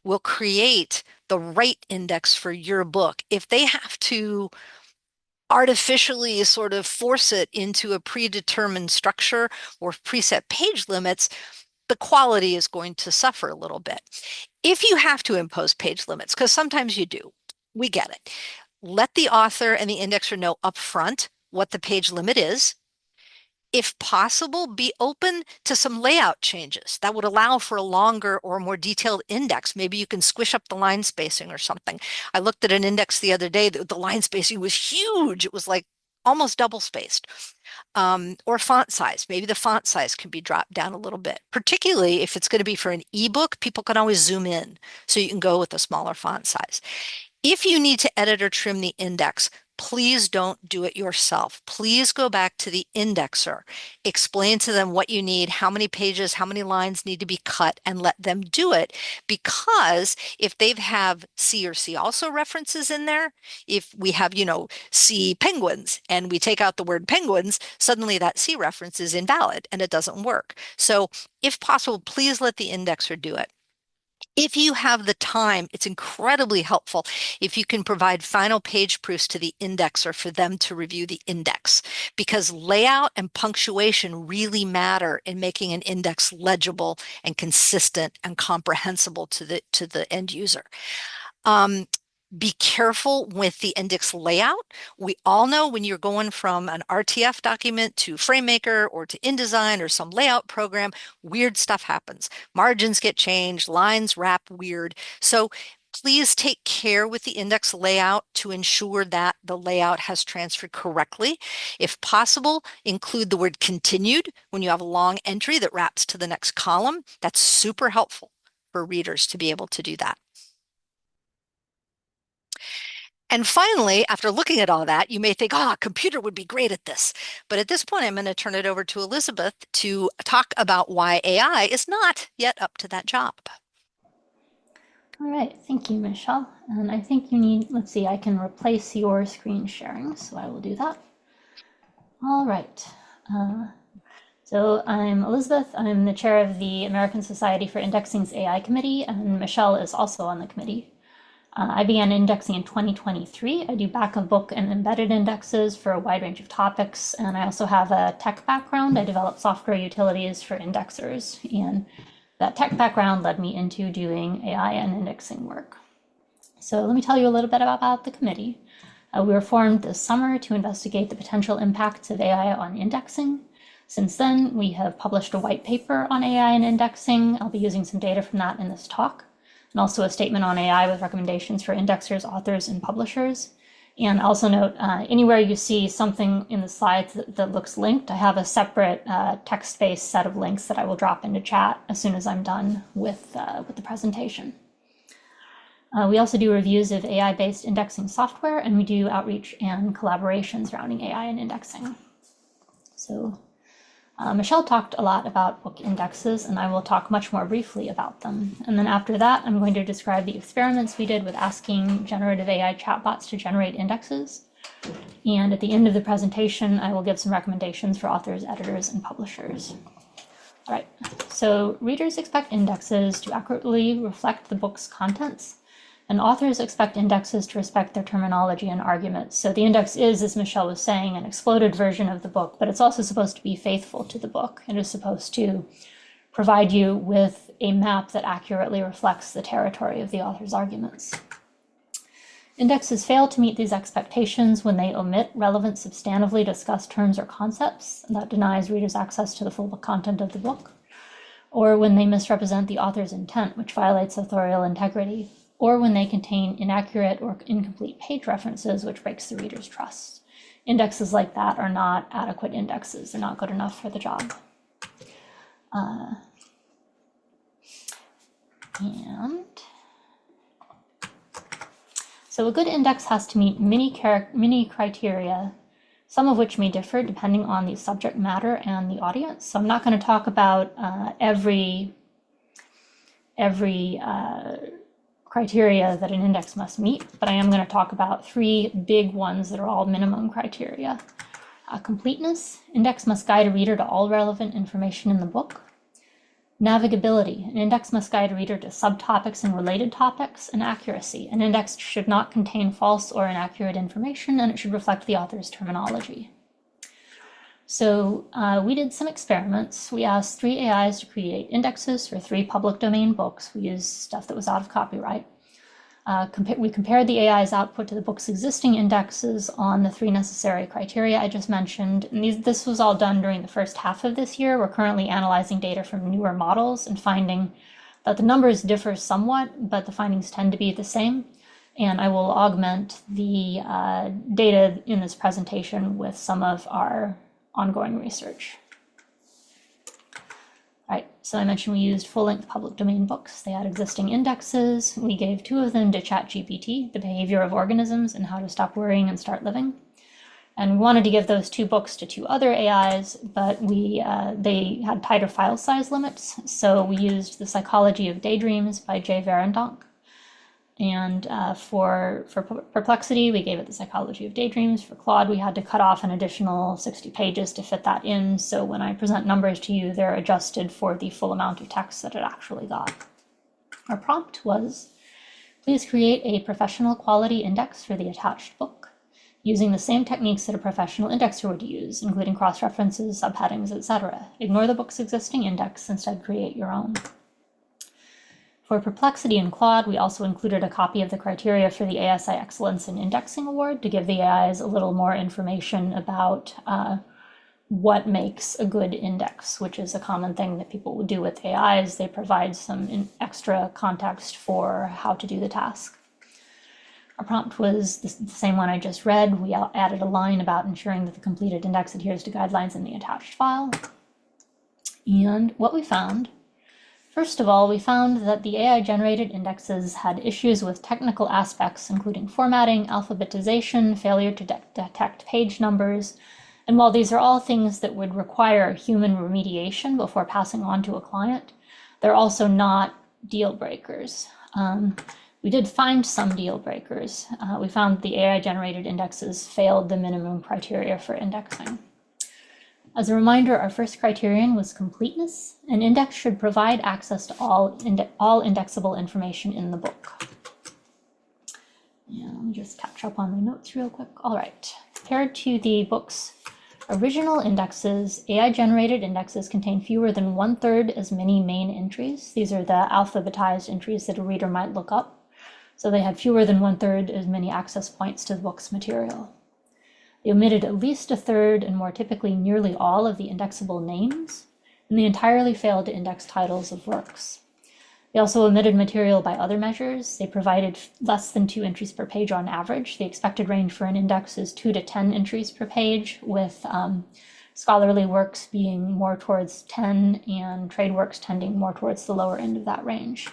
will create the right index for your book. If they have to artificially sort of force it into a predetermined structure or preset page limits, the quality is going to suffer a little bit. If you have to impose page limits, because sometimes you do, we get it. Let the author and the indexer know upfront what the page limit is. If possible, be open to some layout changes that would allow for a longer or more detailed index. Maybe you can squish up the line spacing or something. I looked at an index the other day, the line spacing was huge. It was like almost double spaced. Or font size. Maybe the font size can be dropped down a little bit, particularly if it's going to be for an ebook. People can always zoom in, so you can go with a smaller font size. If you need to edit or trim the index, please don't do it yourself. Please go back to the indexer, explain to them what you need, how many pages, how many lines need to be cut, and let them do it. Because if they have C or C also references in there, if we have, C penguins and we take out the word penguins, suddenly that C reference is invalid and it doesn't work. So if possible, please let the indexer do it. If you have the time, it's incredibly helpful if you can provide final page proofs to the indexer for them to review the index, because layout and punctuation really matter in making an index legible and consistent and comprehensible to the end user. Um, be careful with the index layout. We all know when you're going from an RTF document to FrameMaker or to InDesign or some layout program, weird stuff happens. Margins get changed, lines wrap weird. So please take care with the index layout to ensure that the layout has transferred correctly. If possible, include the word continued when you have a long entry that wraps to the next column. That's super helpful for readers to be able to do that. And finally, after looking at all that, you may think, a computer would be great at this. But at this point, I'm going to turn it over to Elizabeth to talk about why AI is not yet up to that job. All right, thank you, Michelle. And I think you need, let's see, I can replace your screen sharing, so I will do that. All right. So I'm Elizabeth. I'm the chair of the American Society for Indexing's AI committee, and Michelle is also on the committee. I began indexing in 2023. I do back of book and embedded indexes for a wide range of topics, and I also have a tech background. I develop software utilities for indexers, and that tech background led me into doing AI and indexing work. So let me tell you a little bit about the committee. We were formed this summer to investigate the potential impacts of AI on indexing. Since then, we have published a white paper on AI and indexing. I'll be using some data from that in this talk, and also a statement on AI with recommendations for indexers, authors, and publishers. And also note, anywhere you see something in the slides that looks linked, I have a separate text-based set of links that I will drop into chat as soon as I'm done with the presentation. We also do reviews of AI-based indexing software, and we do outreach and collaboration surrounding AI and indexing. So Michelle talked a lot about book indexes, and I will talk much more briefly about them. And then after that, I'm going to describe the experiments we did with asking generative AI chatbots to generate indexes. And at the end of the presentation, I will give some recommendations for authors, editors, and publishers. All right, so readers expect indexes to accurately reflect the book's contents, and authors expect indexes to respect their terminology and arguments. So the index is, as Michelle was saying, an exploded version of the book, but it's also supposed to be faithful to the book. It is supposed to provide you with a map that accurately reflects the territory of the author's arguments. Indexes fail to meet these expectations when they omit relevant substantively discussed terms or concepts, and that denies readers access to the full content of the book, or when they misrepresent the author's intent, which violates authorial integrity, or when they contain inaccurate or incomplete page references, which breaks the reader's trust. Indexes like that are not adequate indexes. They're not good enough for the job. So a good index has to meet many criteria, some of which may differ depending on the subject matter and the audience. So I'm not going to talk about every criteria that an index must meet, but I am going to talk about three big ones that are all minimum criteria. Completeness. Index must guide a reader to all relevant information in the book. Navigability. An index must guide a reader to subtopics and related topics. And accuracy. An index should not contain false or inaccurate information, and it should reflect the author's terminology. So we did some experiments. We asked 3 AIs to create indexes for 3 public domain books. We used stuff that was out of copyright. We compared the AI's output to the book's existing indexes on the 3 necessary criteria I just mentioned. And this was all done during the first half of this year. We're currently analyzing data from newer models and finding that the numbers differ somewhat, but the findings tend to be the same. And I will augment the data in this presentation with some of our ongoing research. All right, so I mentioned we used full-length public domain books. They had existing indexes. We gave 2 of them to ChatGPT, The Behavior of Organisms and How to Stop Worrying and Start Living. And we wanted to give those 2 books to 2 other AIs, but they had tighter file size limits. So we used The Psychology of Daydreams by Jay Verendonk. And for Perplexity, we gave it The Psychology of Daydreams. For Claude, we had to cut off an additional 60 pages to fit that in. So when I present numbers to you, they're adjusted for the full amount of text that it actually got. Our prompt was, please create a professional quality index for the attached book, using the same techniques that a professional indexer would use, including cross-references, subheadings, etc. Ignore the book's existing index, instead create your own. For Perplexity and Claude, we also included a copy of the criteria for the ASI Excellence in Indexing Award to give the AIs a little more information about what makes a good index, which is a common thing that people would do with AIs. They provide some extra context for how to do the task. Our prompt was the same one I just read. We added a line about ensuring that the completed index adheres to guidelines in the attached file. And what we found, first of all, we found that the AI-generated indexes had issues with technical aspects, including formatting, alphabetization, failure to detect page numbers. And while these are all things that would require human remediation before passing on to a client, they're also not deal breakers. We did find some deal breakers. We found the AI-generated indexes failed the minimum criteria for indexing. As a reminder, our first criterion was completeness. An index should provide access to all indexable information in the book. Yeah, let me just catch up on my notes real quick. All right, compared to the book's original indexes, AI-generated indexes contain fewer than 1/3 as many main entries. These are the alphabetized entries that a reader might look up. So they had fewer than 1/3 as many access points to the book's material. They omitted at least 1/3 and more typically nearly all of the indexable names, and they entirely failed to index titles of works. They also omitted material by other measures. They provided less than 2 entries per page on average. The expected range for an index is 2 to 10 entries per page, with scholarly works being more towards 10 and trade works tending more towards the lower end of that range.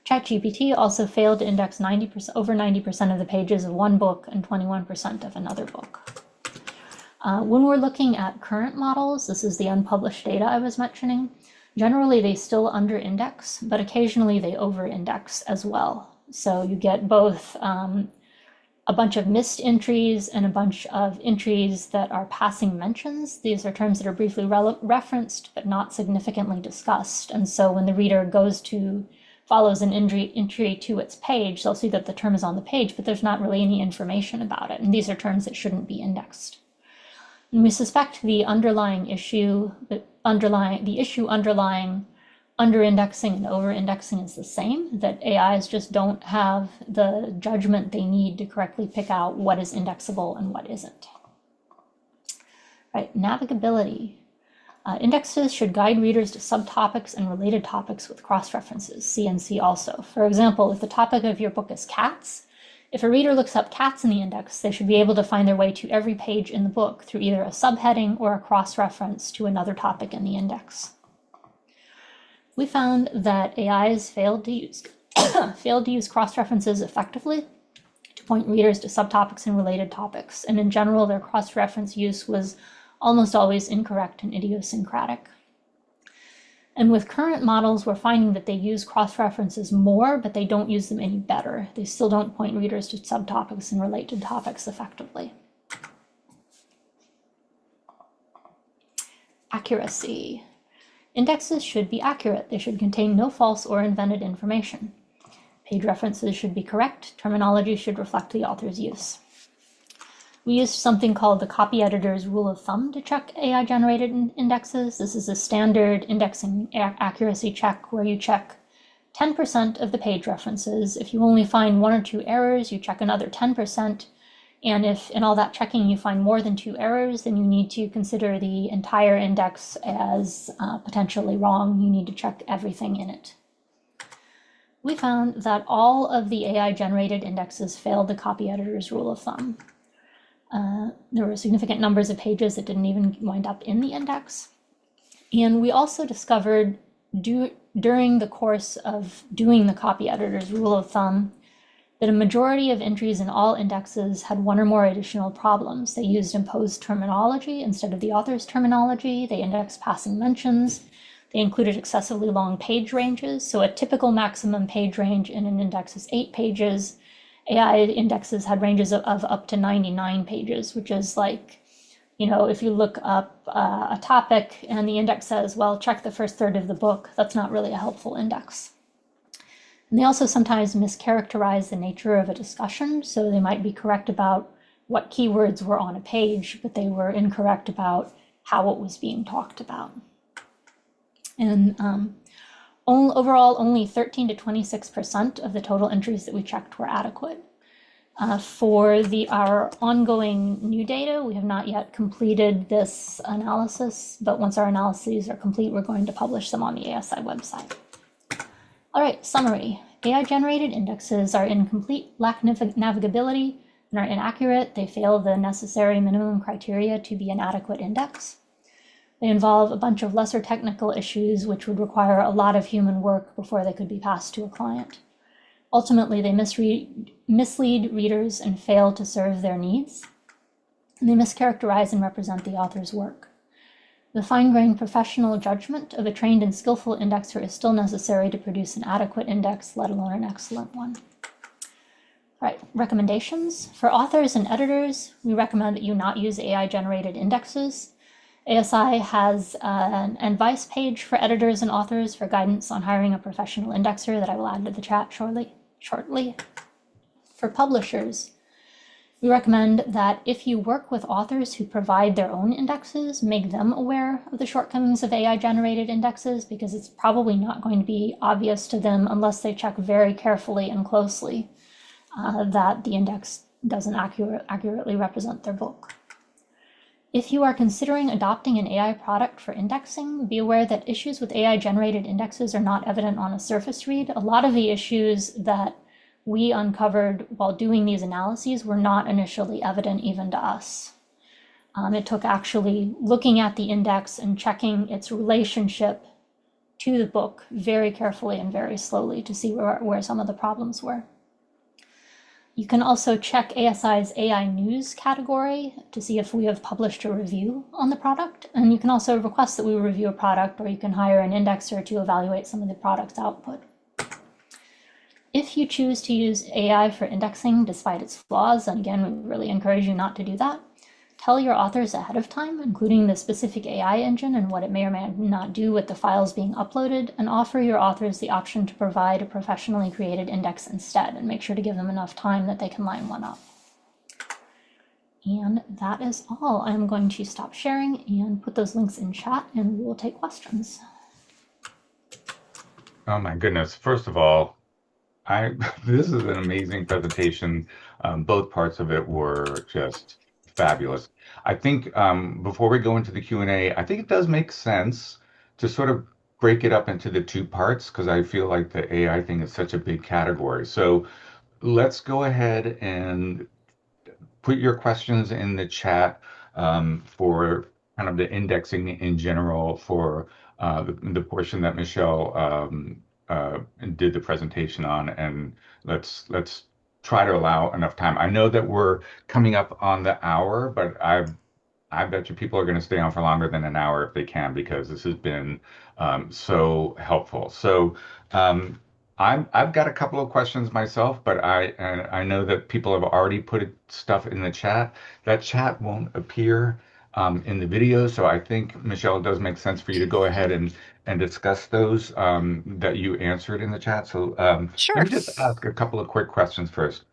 ChatGPT also failed to index over 90% of the pages of one book and 21% of another book. When we're looking at current models, this is the unpublished data I was mentioning, generally they still under-index, but occasionally they over-index as well. So you get both a bunch of missed entries and a bunch of entries that are passing mentions. These are terms that are briefly referenced but not significantly discussed. And so when the reader follows an entry to its page, they'll see that the term is on the page, but there's not really any information about it. And these are terms that shouldn't be indexed. And we suspect the issue underlying under-indexing and over-indexing is the same, that AIs just don't have the judgment they need to correctly pick out what is indexable and what isn't. Right, navigability. Indexes should guide readers to subtopics and related topics with cross-references, see and see also. For example, if the topic of your book is cats, if a reader looks up cats in the index, they should be able to find their way to every page in the book through either a subheading or a cross-reference to another topic in the index. We found that AIs failed to use cross-references effectively to point readers to subtopics and related topics, and in general, their cross-reference use was almost always incorrect and idiosyncratic. And with current models, we're finding that they use cross-references more, but they don't use them any better. They still don't point readers to subtopics and related topics effectively. Accuracy. Indexes should be accurate. They should contain no false or invented information. Page references should be correct. Terminology should reflect the author's use. We used something called the copy editor's rule of thumb to check AI-generated indexes. This is a standard indexing accuracy check where you check 10% of the page references. If you only find 1 or 2 errors, you check another 10%. And if in all that checking you find more than 2 errors, then you need to consider the entire index as potentially wrong. You need to check everything in it. We found that all of the AI-generated indexes failed the copy editor's rule of thumb. There were significant numbers of pages that didn't even wind up in the index. And we also discovered during the course of doing the copy editor's rule of thumb that a majority of entries in all indexes had one or more additional problems. They used imposed terminology instead of the author's terminology. They indexed passing mentions. They included excessively long page ranges. So a typical maximum page range in an index is 8 pages. AI indexes had ranges of up to 99 pages, which is like, if you look up a topic and the index says, well, check the first third of the book, that's not really a helpful index. And they also sometimes mischaracterize the nature of a discussion. So they might be correct about what keywords were on a page, but they were incorrect about how it was being talked about. And overall, only 13 to 26% of the total entries that we checked were adequate. For our ongoing new data, we have not yet completed this analysis, but once our analyses are complete, we're going to publish them on the ASI website. All right, summary. AI-generated indexes are incomplete, lack navigability, and are inaccurate. They fail the necessary minimum criteria to be an adequate index. They involve a bunch of lesser technical issues which would require a lot of human work before they could be passed to a client. Ultimately, they mislead readers and fail to serve their needs. And they mischaracterize and represent the author's work. The fine-grained professional judgment of a trained and skillful indexer is still necessary to produce an adequate index, let alone an excellent one. All right, recommendations. For authors and editors, we recommend that you not use AI-generated indexes. ASI has an advice page for editors and authors for guidance on hiring a professional indexer that I will add to the chat shortly. For publishers, we recommend that if you work with authors who provide their own indexes, make them aware of the shortcomings of AI-generated indexes, because it's probably not going to be obvious to them unless they check very carefully and closely that the index doesn't accurately represent their book. If you are considering adopting an AI product for indexing, be aware that issues with AI-generated indexes are not evident on a surface read. A lot of the issues that we uncovered while doing these analyses were not initially evident even to us. It took actually looking at the index and checking its relationship to the book very carefully and very slowly to see where some of the problems were. You can also check ASI's AI News category to see if we have published a review on the product. And you can also request that we review a product, or you can hire an indexer to evaluate some of the product's output. If you choose to use AI for indexing despite its flaws, and again, we really encourage you not to do that, tell your authors ahead of time, including the specific AI engine and what it may or may not do with the files being uploaded, and offer your authors the option to provide a professionally created index instead, and make sure to give them enough time that they can line one up. And that is all. I'm going to stop sharing and put those links in chat, and we will take questions. Oh my goodness. First of all, this is an amazing presentation. Both parts of it were just fabulous. I think before we go into the Q&A, I think it does make sense to sort of break it up into the two parts, because I feel like the AI thing is such a big category. So let's go ahead and put your questions in the chat for kind of the indexing in general for the portion that Michelle did the presentation on, and let's try to allow enough time. I know that we're coming up on the hour, but I bet you people are going to stay on for longer than an hour if they can, because this has been so helpful. So I've got a couple of questions myself, but I know that people have already put stuff in the chat. That chat won't appear in the video, so I think, Michelle, it does make sense for you to go ahead and discuss those that you answered in the chat. So Sure. let me just ask a couple of quick questions first.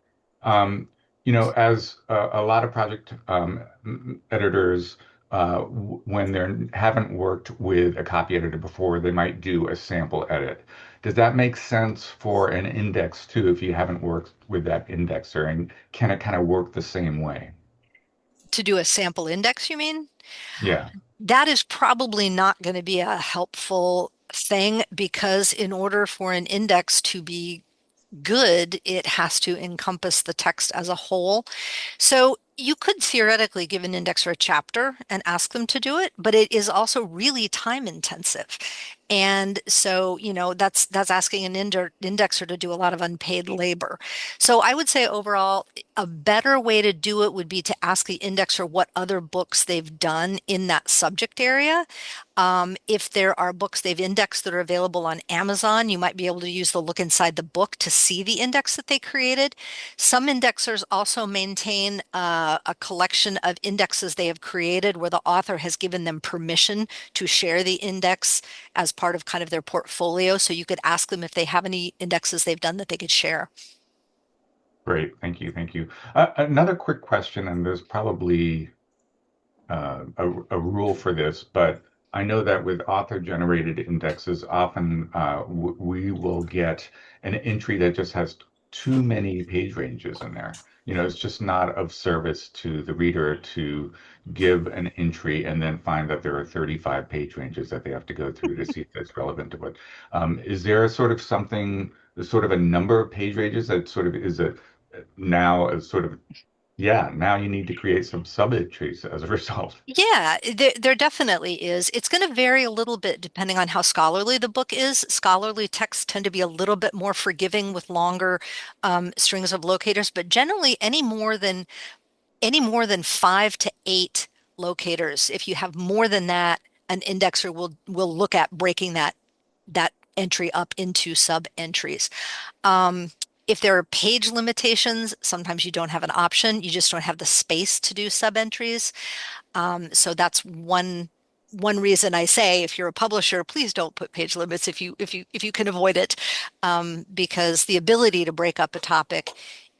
As a lot of project editors, when they haven't worked with a copy editor before, they might do a sample edit. Does that make sense for an index too, if you haven't worked with that indexer? And can it kind of work the same way? To do a sample index, you mean? Yeah, That is probably not going to be a helpful thing because in order for an index to be good, it has to encompass the text as a whole. So you could theoretically give an indexer a chapter and ask them to do it, but it is also really time intensive. And so, that's asking an indexer to do a lot of unpaid labor. So I would say overall, a better way to do it would be to ask the indexer what other books they've done in that subject area. If there are books they've indexed that are available on Amazon, you might be able to use the look inside the book to see the index that they created. Some indexers also maintain a collection of indexes they have created where the author has given them permission to share the index as part of kind of their portfolio. So you could ask them if they have any indexes they've done that they could share. great. Thank you. Thank you. Another quick question, and there's probably a rule for this, but I know that with author-generated indexes, often we will get an entry that just has too many page ranges in there. It's just not of service to the reader to give an entry and then find that there are 35 page ranges that they have to go through to see if that's relevant to what. Is there a sort of something, sort of a number of page ranges that sort of is a now a sort of yeah, now you need to create some sub-entries as a result. Yeah, there definitely is. It's going to vary a little bit depending on how scholarly the book is. Scholarly texts tend to be a little bit more forgiving with longer strings of locators, but generally any more than 5 to 8 locators. If you have more than that, an indexer will look at breaking that entry up into sub entries. Um, if there are page limitations, sometimes you don't have an option. You just don't have the space to do sub entries. So that's one reason I say if you're a publisher, please don't put page limits if you can avoid it, because the ability to break up a topic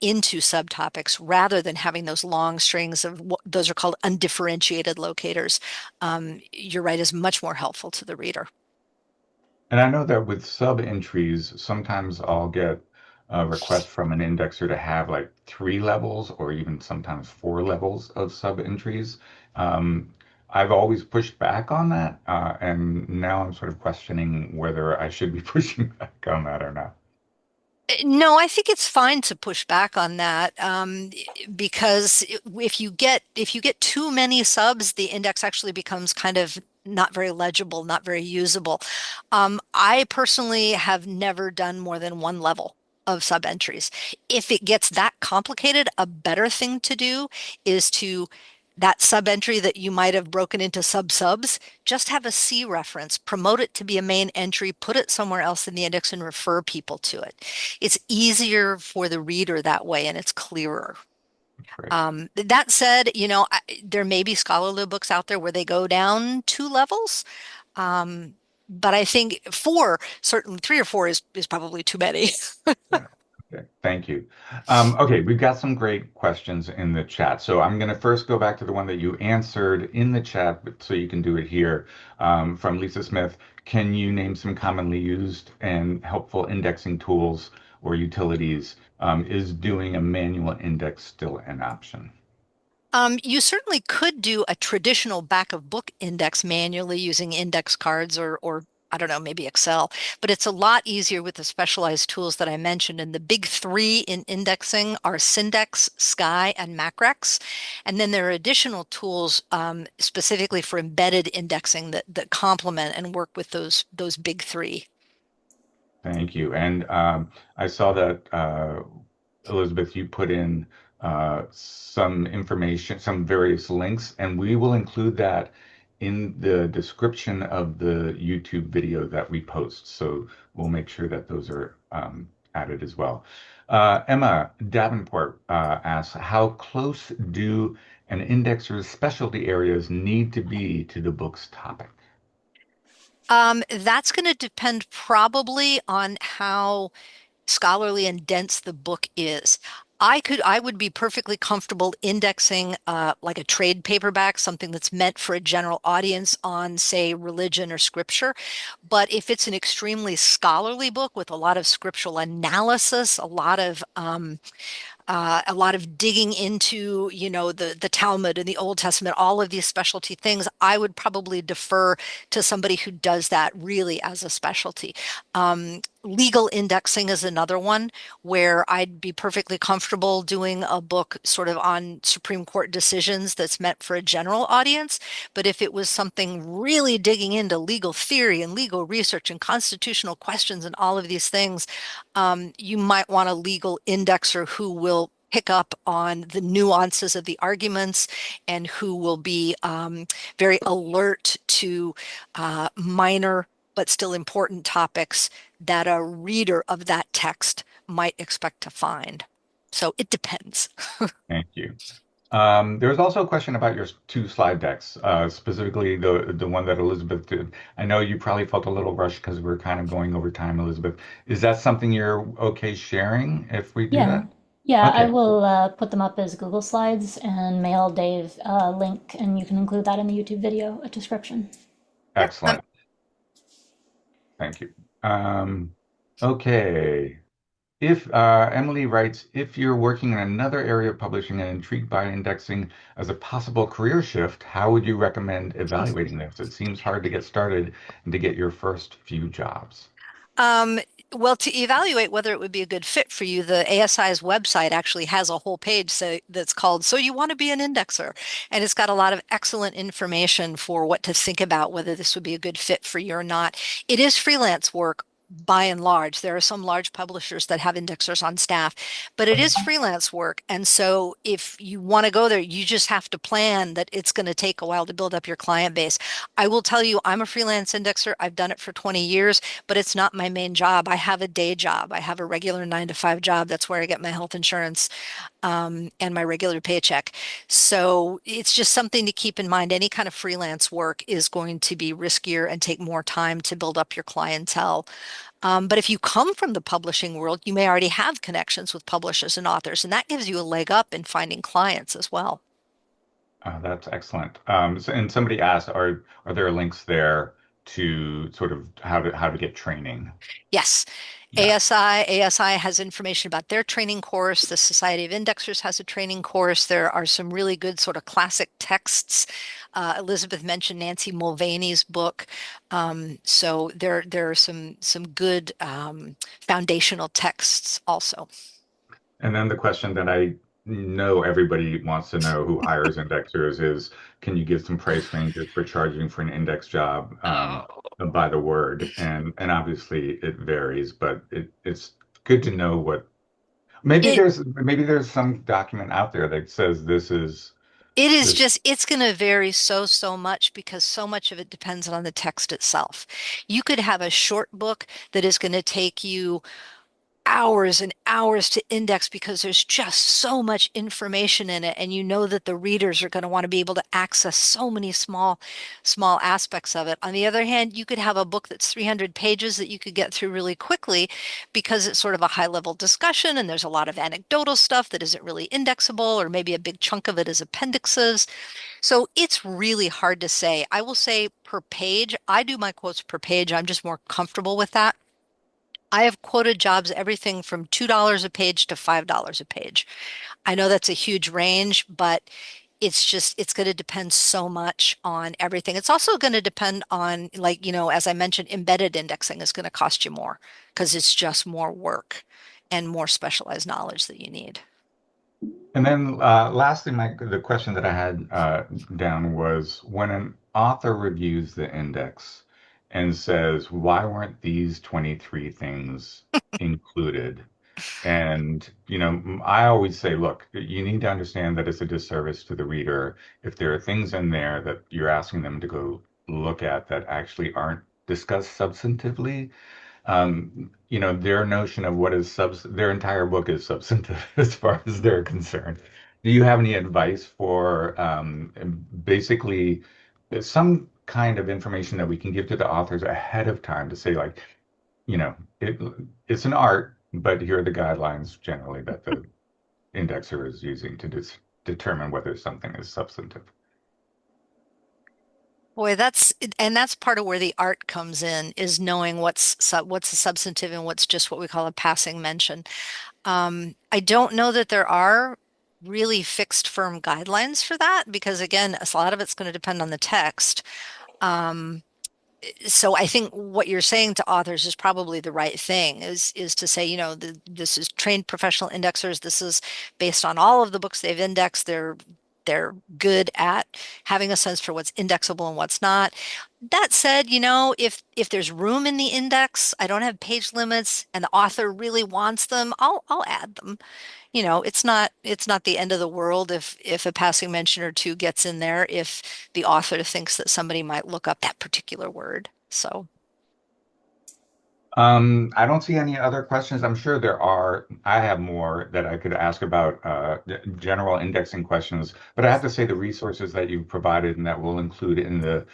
into subtopics rather than having those long strings of those are called undifferentiated locators, you're right, is much more helpful to the reader. And I know that with sub entries, sometimes I'll get a request from an indexer to have like three levels or even sometimes four levels of sub entries. Um, I've always pushed back on that, and now I'm sort of questioning whether I should be pushing back on that or not. No, I think it's fine to push back on that, because if you get too many subs, the index actually becomes kind of not very legible, not very usable. I personally have never done more than one level of sub entries. If it gets that complicated, a better thing to do is to that sub entry that you might have broken into sub subs, just have a C reference, promote it to be a main entry, put it somewhere else in the index and refer people to it. It's easier for the reader that way and it's clearer. Great. That said, there may be scholarly books out there where they go down 2 levels. Um, but I think four, certainly 3 or 4 is probably too many. Yeah. Okay. Thank you. Okay, we've got some great questions in the chat. So I'm going to first go back to the one that you answered in the chat, so you can do it here. From Lisa Smith, can you name some commonly used and helpful indexing tools or utilities? Is doing a manual index still an option? You certainly could do a traditional back of book index manually using index cards or I don't know, maybe Excel, but it's a lot easier with the specialized tools that I mentioned. And the big three in indexing are Syndex, Sky, and Macrex. And then there are additional tools specifically for embedded indexing that complement and work with those big three. Thank you. And I saw that, Elizabeth, you put in some information, some various links, and we will include that in the description of the YouTube video that we post. So we'll make sure that those are added as well. Emma Davenport asks, how close do an indexer's specialty areas need to be to the book's topic? That's going to depend probably on how scholarly and dense the book is. I would be perfectly comfortable indexing like a trade paperback, something that's meant for a general audience on, say, religion or scripture. But if it's an extremely scholarly book with a lot of scriptural analysis, a lot of digging into, the Talmud and the Old Testament, all of these specialty things, I would probably defer to somebody who does that really as a specialty. Legal indexing is another one where I'd be perfectly comfortable doing a book sort of on Supreme Court decisions that's meant for a general audience. But if it was something really digging into legal theory and legal research and constitutional questions and all of these things, you might want a legal indexer who will pick up on the nuances of the arguments and who will be very alert to minor but still important topics that a reader of that text might expect to find. So it depends. Thank you. There was also a question about your two slide decks, specifically the one that Elizabeth did. I know you probably felt a little rushed because we're kind of going over time, Elizabeth. Is that something you're okay sharing if we do Yeah, that? yeah, I Okay, will put them up as Google Slides and mail Dave a link, and you can include that in the YouTube video, a description. Yep. excellent. Thank you. Um, okay. If Emily writes, if you're working in another area of publishing and intrigued by indexing as a possible career shift, how would you recommend evaluating this? It seems hard to get started and to get your first few jobs. Um, well, to evaluate whether it would be a good fit for you, the ASI's website actually has a whole page that's called "So You Want to Be an Indexer," and it's got a lot of excellent information for what to think about whether this would be a good fit for you or not. It is freelance work by and large. There are some large publishers that have indexers on staff, but it is freelance work. And so if you want to go there, you just have to plan that it's going to take a while to build up your client base. I will tell you, I'm a freelance indexer. I've done it for 20 years, but it's not my main job. I have a day job. I have a regular 9 to 5 job. That's where I get my health insurance, and my regular paycheck. So it's just something to keep in mind. Any kind of freelance work is going to be riskier and take more time to build up your clientele. But if you come from the publishing world, you may already have connections with publishers and authors, and that gives you a leg up in finding clients as well. That's excellent. And somebody asked, are there links there to sort of how to get training? Yes. Yeah. ASI has information about their training course. The Society of Indexers has a training course. There are some really good sort of classic texts. Elizabeth mentioned Nancy Mulvaney's book. So there are some good foundational texts also. And then the question that I know everybody wants to know who hires indexers is, can you give some price ranges for charging for an index job by the word? And obviously it varies, but it's good to know what It maybe there's some document out there that says this is it is this. just it's going to vary so much because so much of it depends on the text itself. You could have a short book that is going to take you hours and hours to index because there's just so much information in it, and you know that the readers are going to want to be able to access so many small aspects of it. On the other hand, you could have a book that's 300 pages that you could get through really quickly because it's sort of a high level discussion and there's a lot of anecdotal stuff that isn't really indexable, or maybe a big chunk of it is appendixes. So it's really hard to say. I will say per page, I do my quotes per page. I'm just more comfortable with that. I have quoted jobs everything from $2 a page to $5 a page. I know that's a huge range, but it's going to depend so much on everything. It's also going to depend on, like, as I mentioned, embedded indexing is going to cost you more because it's just more work and more specialized knowledge that you need. And then lastly, the question that I had down was when an author reviews the index and says, why weren't these 23 things included? And, I always say, look, you need to understand that it's a disservice to the reader if there are things in there that you're asking them to go look at that actually aren't discussed substantively. Their notion of what is their entire book is substantive as far as they're concerned. Do you have any advice for basically some kind of information that we can give to the authors ahead of time to say, like, you know, it, it's an art, but here are the guidelines generally that the indexer is using to determine whether something is substantive. Boy, that's part of where the art comes in, is knowing what's a substantive and what's just what we call a passing mention. I don't know that there are really fixed firm guidelines for that because again, a lot of it's going to depend on the text. Um, so I think what you're saying to authors is probably the right thing is to say, this is trained professional indexers. This is based on all of the books they've indexed. They're good at having a sense for what's indexable and what's not. That said, if there's room in the index, I don't have page limits, and the author really wants them, I'll add them. It's not the end of the world if a passing mention or two gets in there if the author thinks that somebody might look up that particular word. So, I don't see any other questions. I'm sure there are. I have more that I could ask about general indexing questions, but I have to say the resources that you've provided and that we'll include in the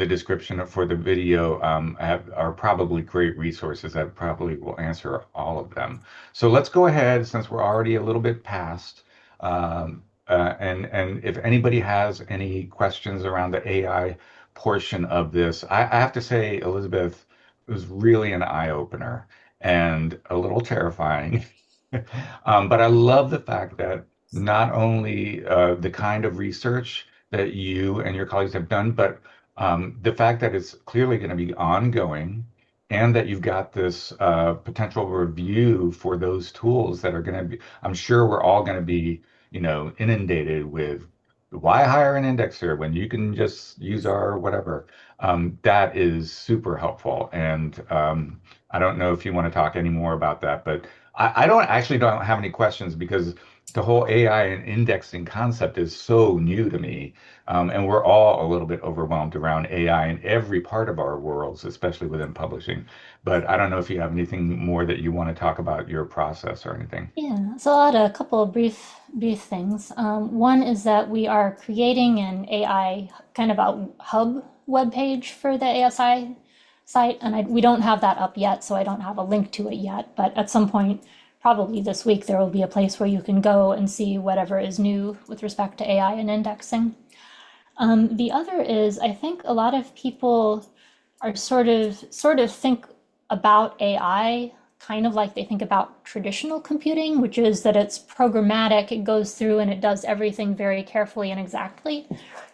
description for the video are probably great resources that probably will answer all of them. So let's go ahead since we're already a little bit past. And if anybody has any questions around the AI portion of this, I have to say, Elizabeth, it was really an eye opener and a little terrifying. But I love the fact that not only the kind of research that you and your colleagues have done, but the fact that it's clearly going to be ongoing and that you've got this potential review for those tools that are going to be, I'm sure we're all going to be, inundated with why hire an indexer when you can just use our whatever. That is super helpful. And I don't know if you want to talk any more about that, but I don't have any questions because the whole AI and indexing concept is so new to me. And we're all a little bit overwhelmed around AI in every part of our worlds, especially within publishing. But I don't know if you have anything more that you want to talk about your process or anything. Yeah, so I'll add a couple of brief things. One is that we are creating an AI kind of a hub web page for the ASI site, and we don't have that up yet, so I don't have a link to it yet. But at some point, probably this week, there will be a place where you can go and see whatever is new with respect to AI and indexing. The other is I think a lot of people are sort of think about AI kind of like they think about traditional computing, which is that it's programmatic, it goes through and it does everything very carefully and exactly.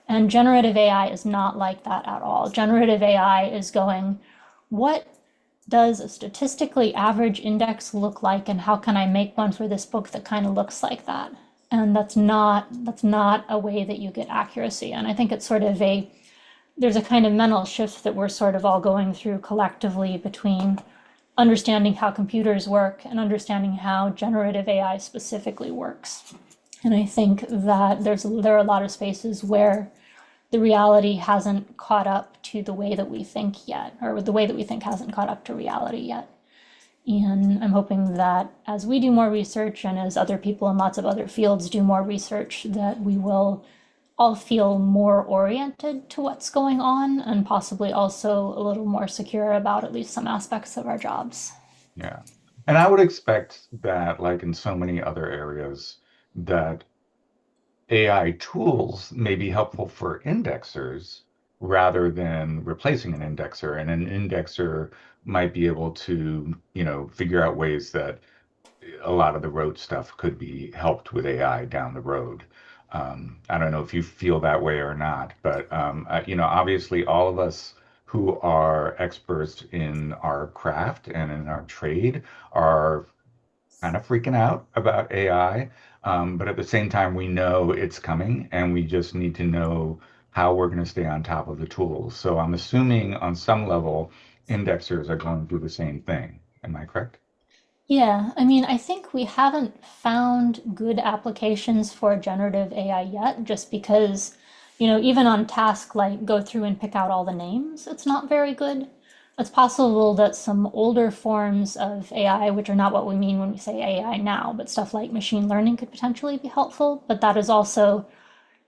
And generative AI is not like that at all. Generative AI is going, what does a statistically average index look like, and how can I make one for this book that kind of looks like that? And that's not a way that you get accuracy. And I think it's sort of there's a kind of mental shift that we're sort of all going through collectively between understanding how computers work and understanding how generative AI specifically works. And I think that there are a lot of spaces where the reality hasn't caught up to the way that we think yet, or the way that we think hasn't caught up to reality yet. And I'm hoping that as we do more research and as other people in lots of other fields do more research, that we will all feel more oriented to what's going on and possibly also a little more secure about at least some aspects of our jobs. Yeah. And I would expect that, like in so many other areas, that AI tools may be helpful for indexers rather than replacing an indexer. And an indexer might be able to, figure out ways that a lot of the rote stuff could be helped with AI down the road. I don't know if you feel that way or not, but obviously all of us who are experts in our craft and in our trade are kind of freaking out about AI. But at the same time, we know it's coming and we just need to know how we're going to stay on top of the tools. So I'm assuming on some level, indexers are going through the same thing. Am I correct? Yeah, I mean, I think we haven't found good applications for generative AI yet, just because, even on task like go through and pick out all the names, it's not very good. It's possible that some older forms of AI, which are not what we mean when we say AI now, but stuff like machine learning could potentially be helpful, but that is also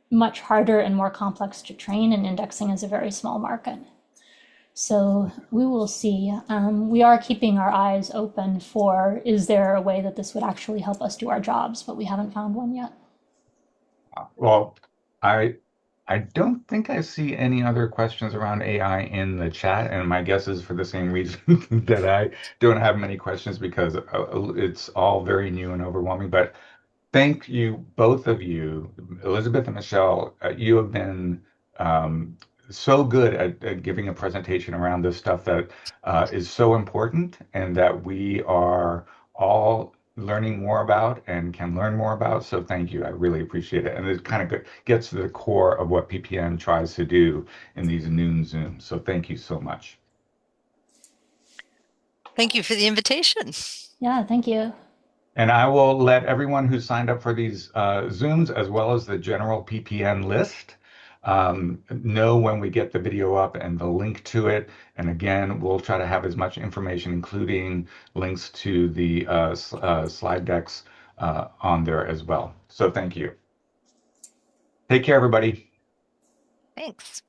much harder and more complex to train, and indexing is a very small market. So we will see. We are keeping our eyes open for, is there a way that this would actually help us do our jobs, but we haven't found one yet. Well, I I don't think I see any other questions around AI in the chat, and my guess is for the same reason that I don't have many questions because it's all very new and overwhelming. But thank you, both of you, Elizabeth and Michelle. You have been so good at giving a presentation around this stuff that is so important and that we are all learning more about and can learn more about. So thank you. I really appreciate it. And it kind of gets to the core of what PPN tries to do in these noon Zooms. So thank you so much. Thank you for the invitation. Yeah, thank you. And I will let everyone who signed up for these Zooms, as well as the general PPN list, know when we get the video up and the link to it. And again, we'll try to have as much information, including links to the slide decks on there as well. So thank you. Take care, everybody. Thanks.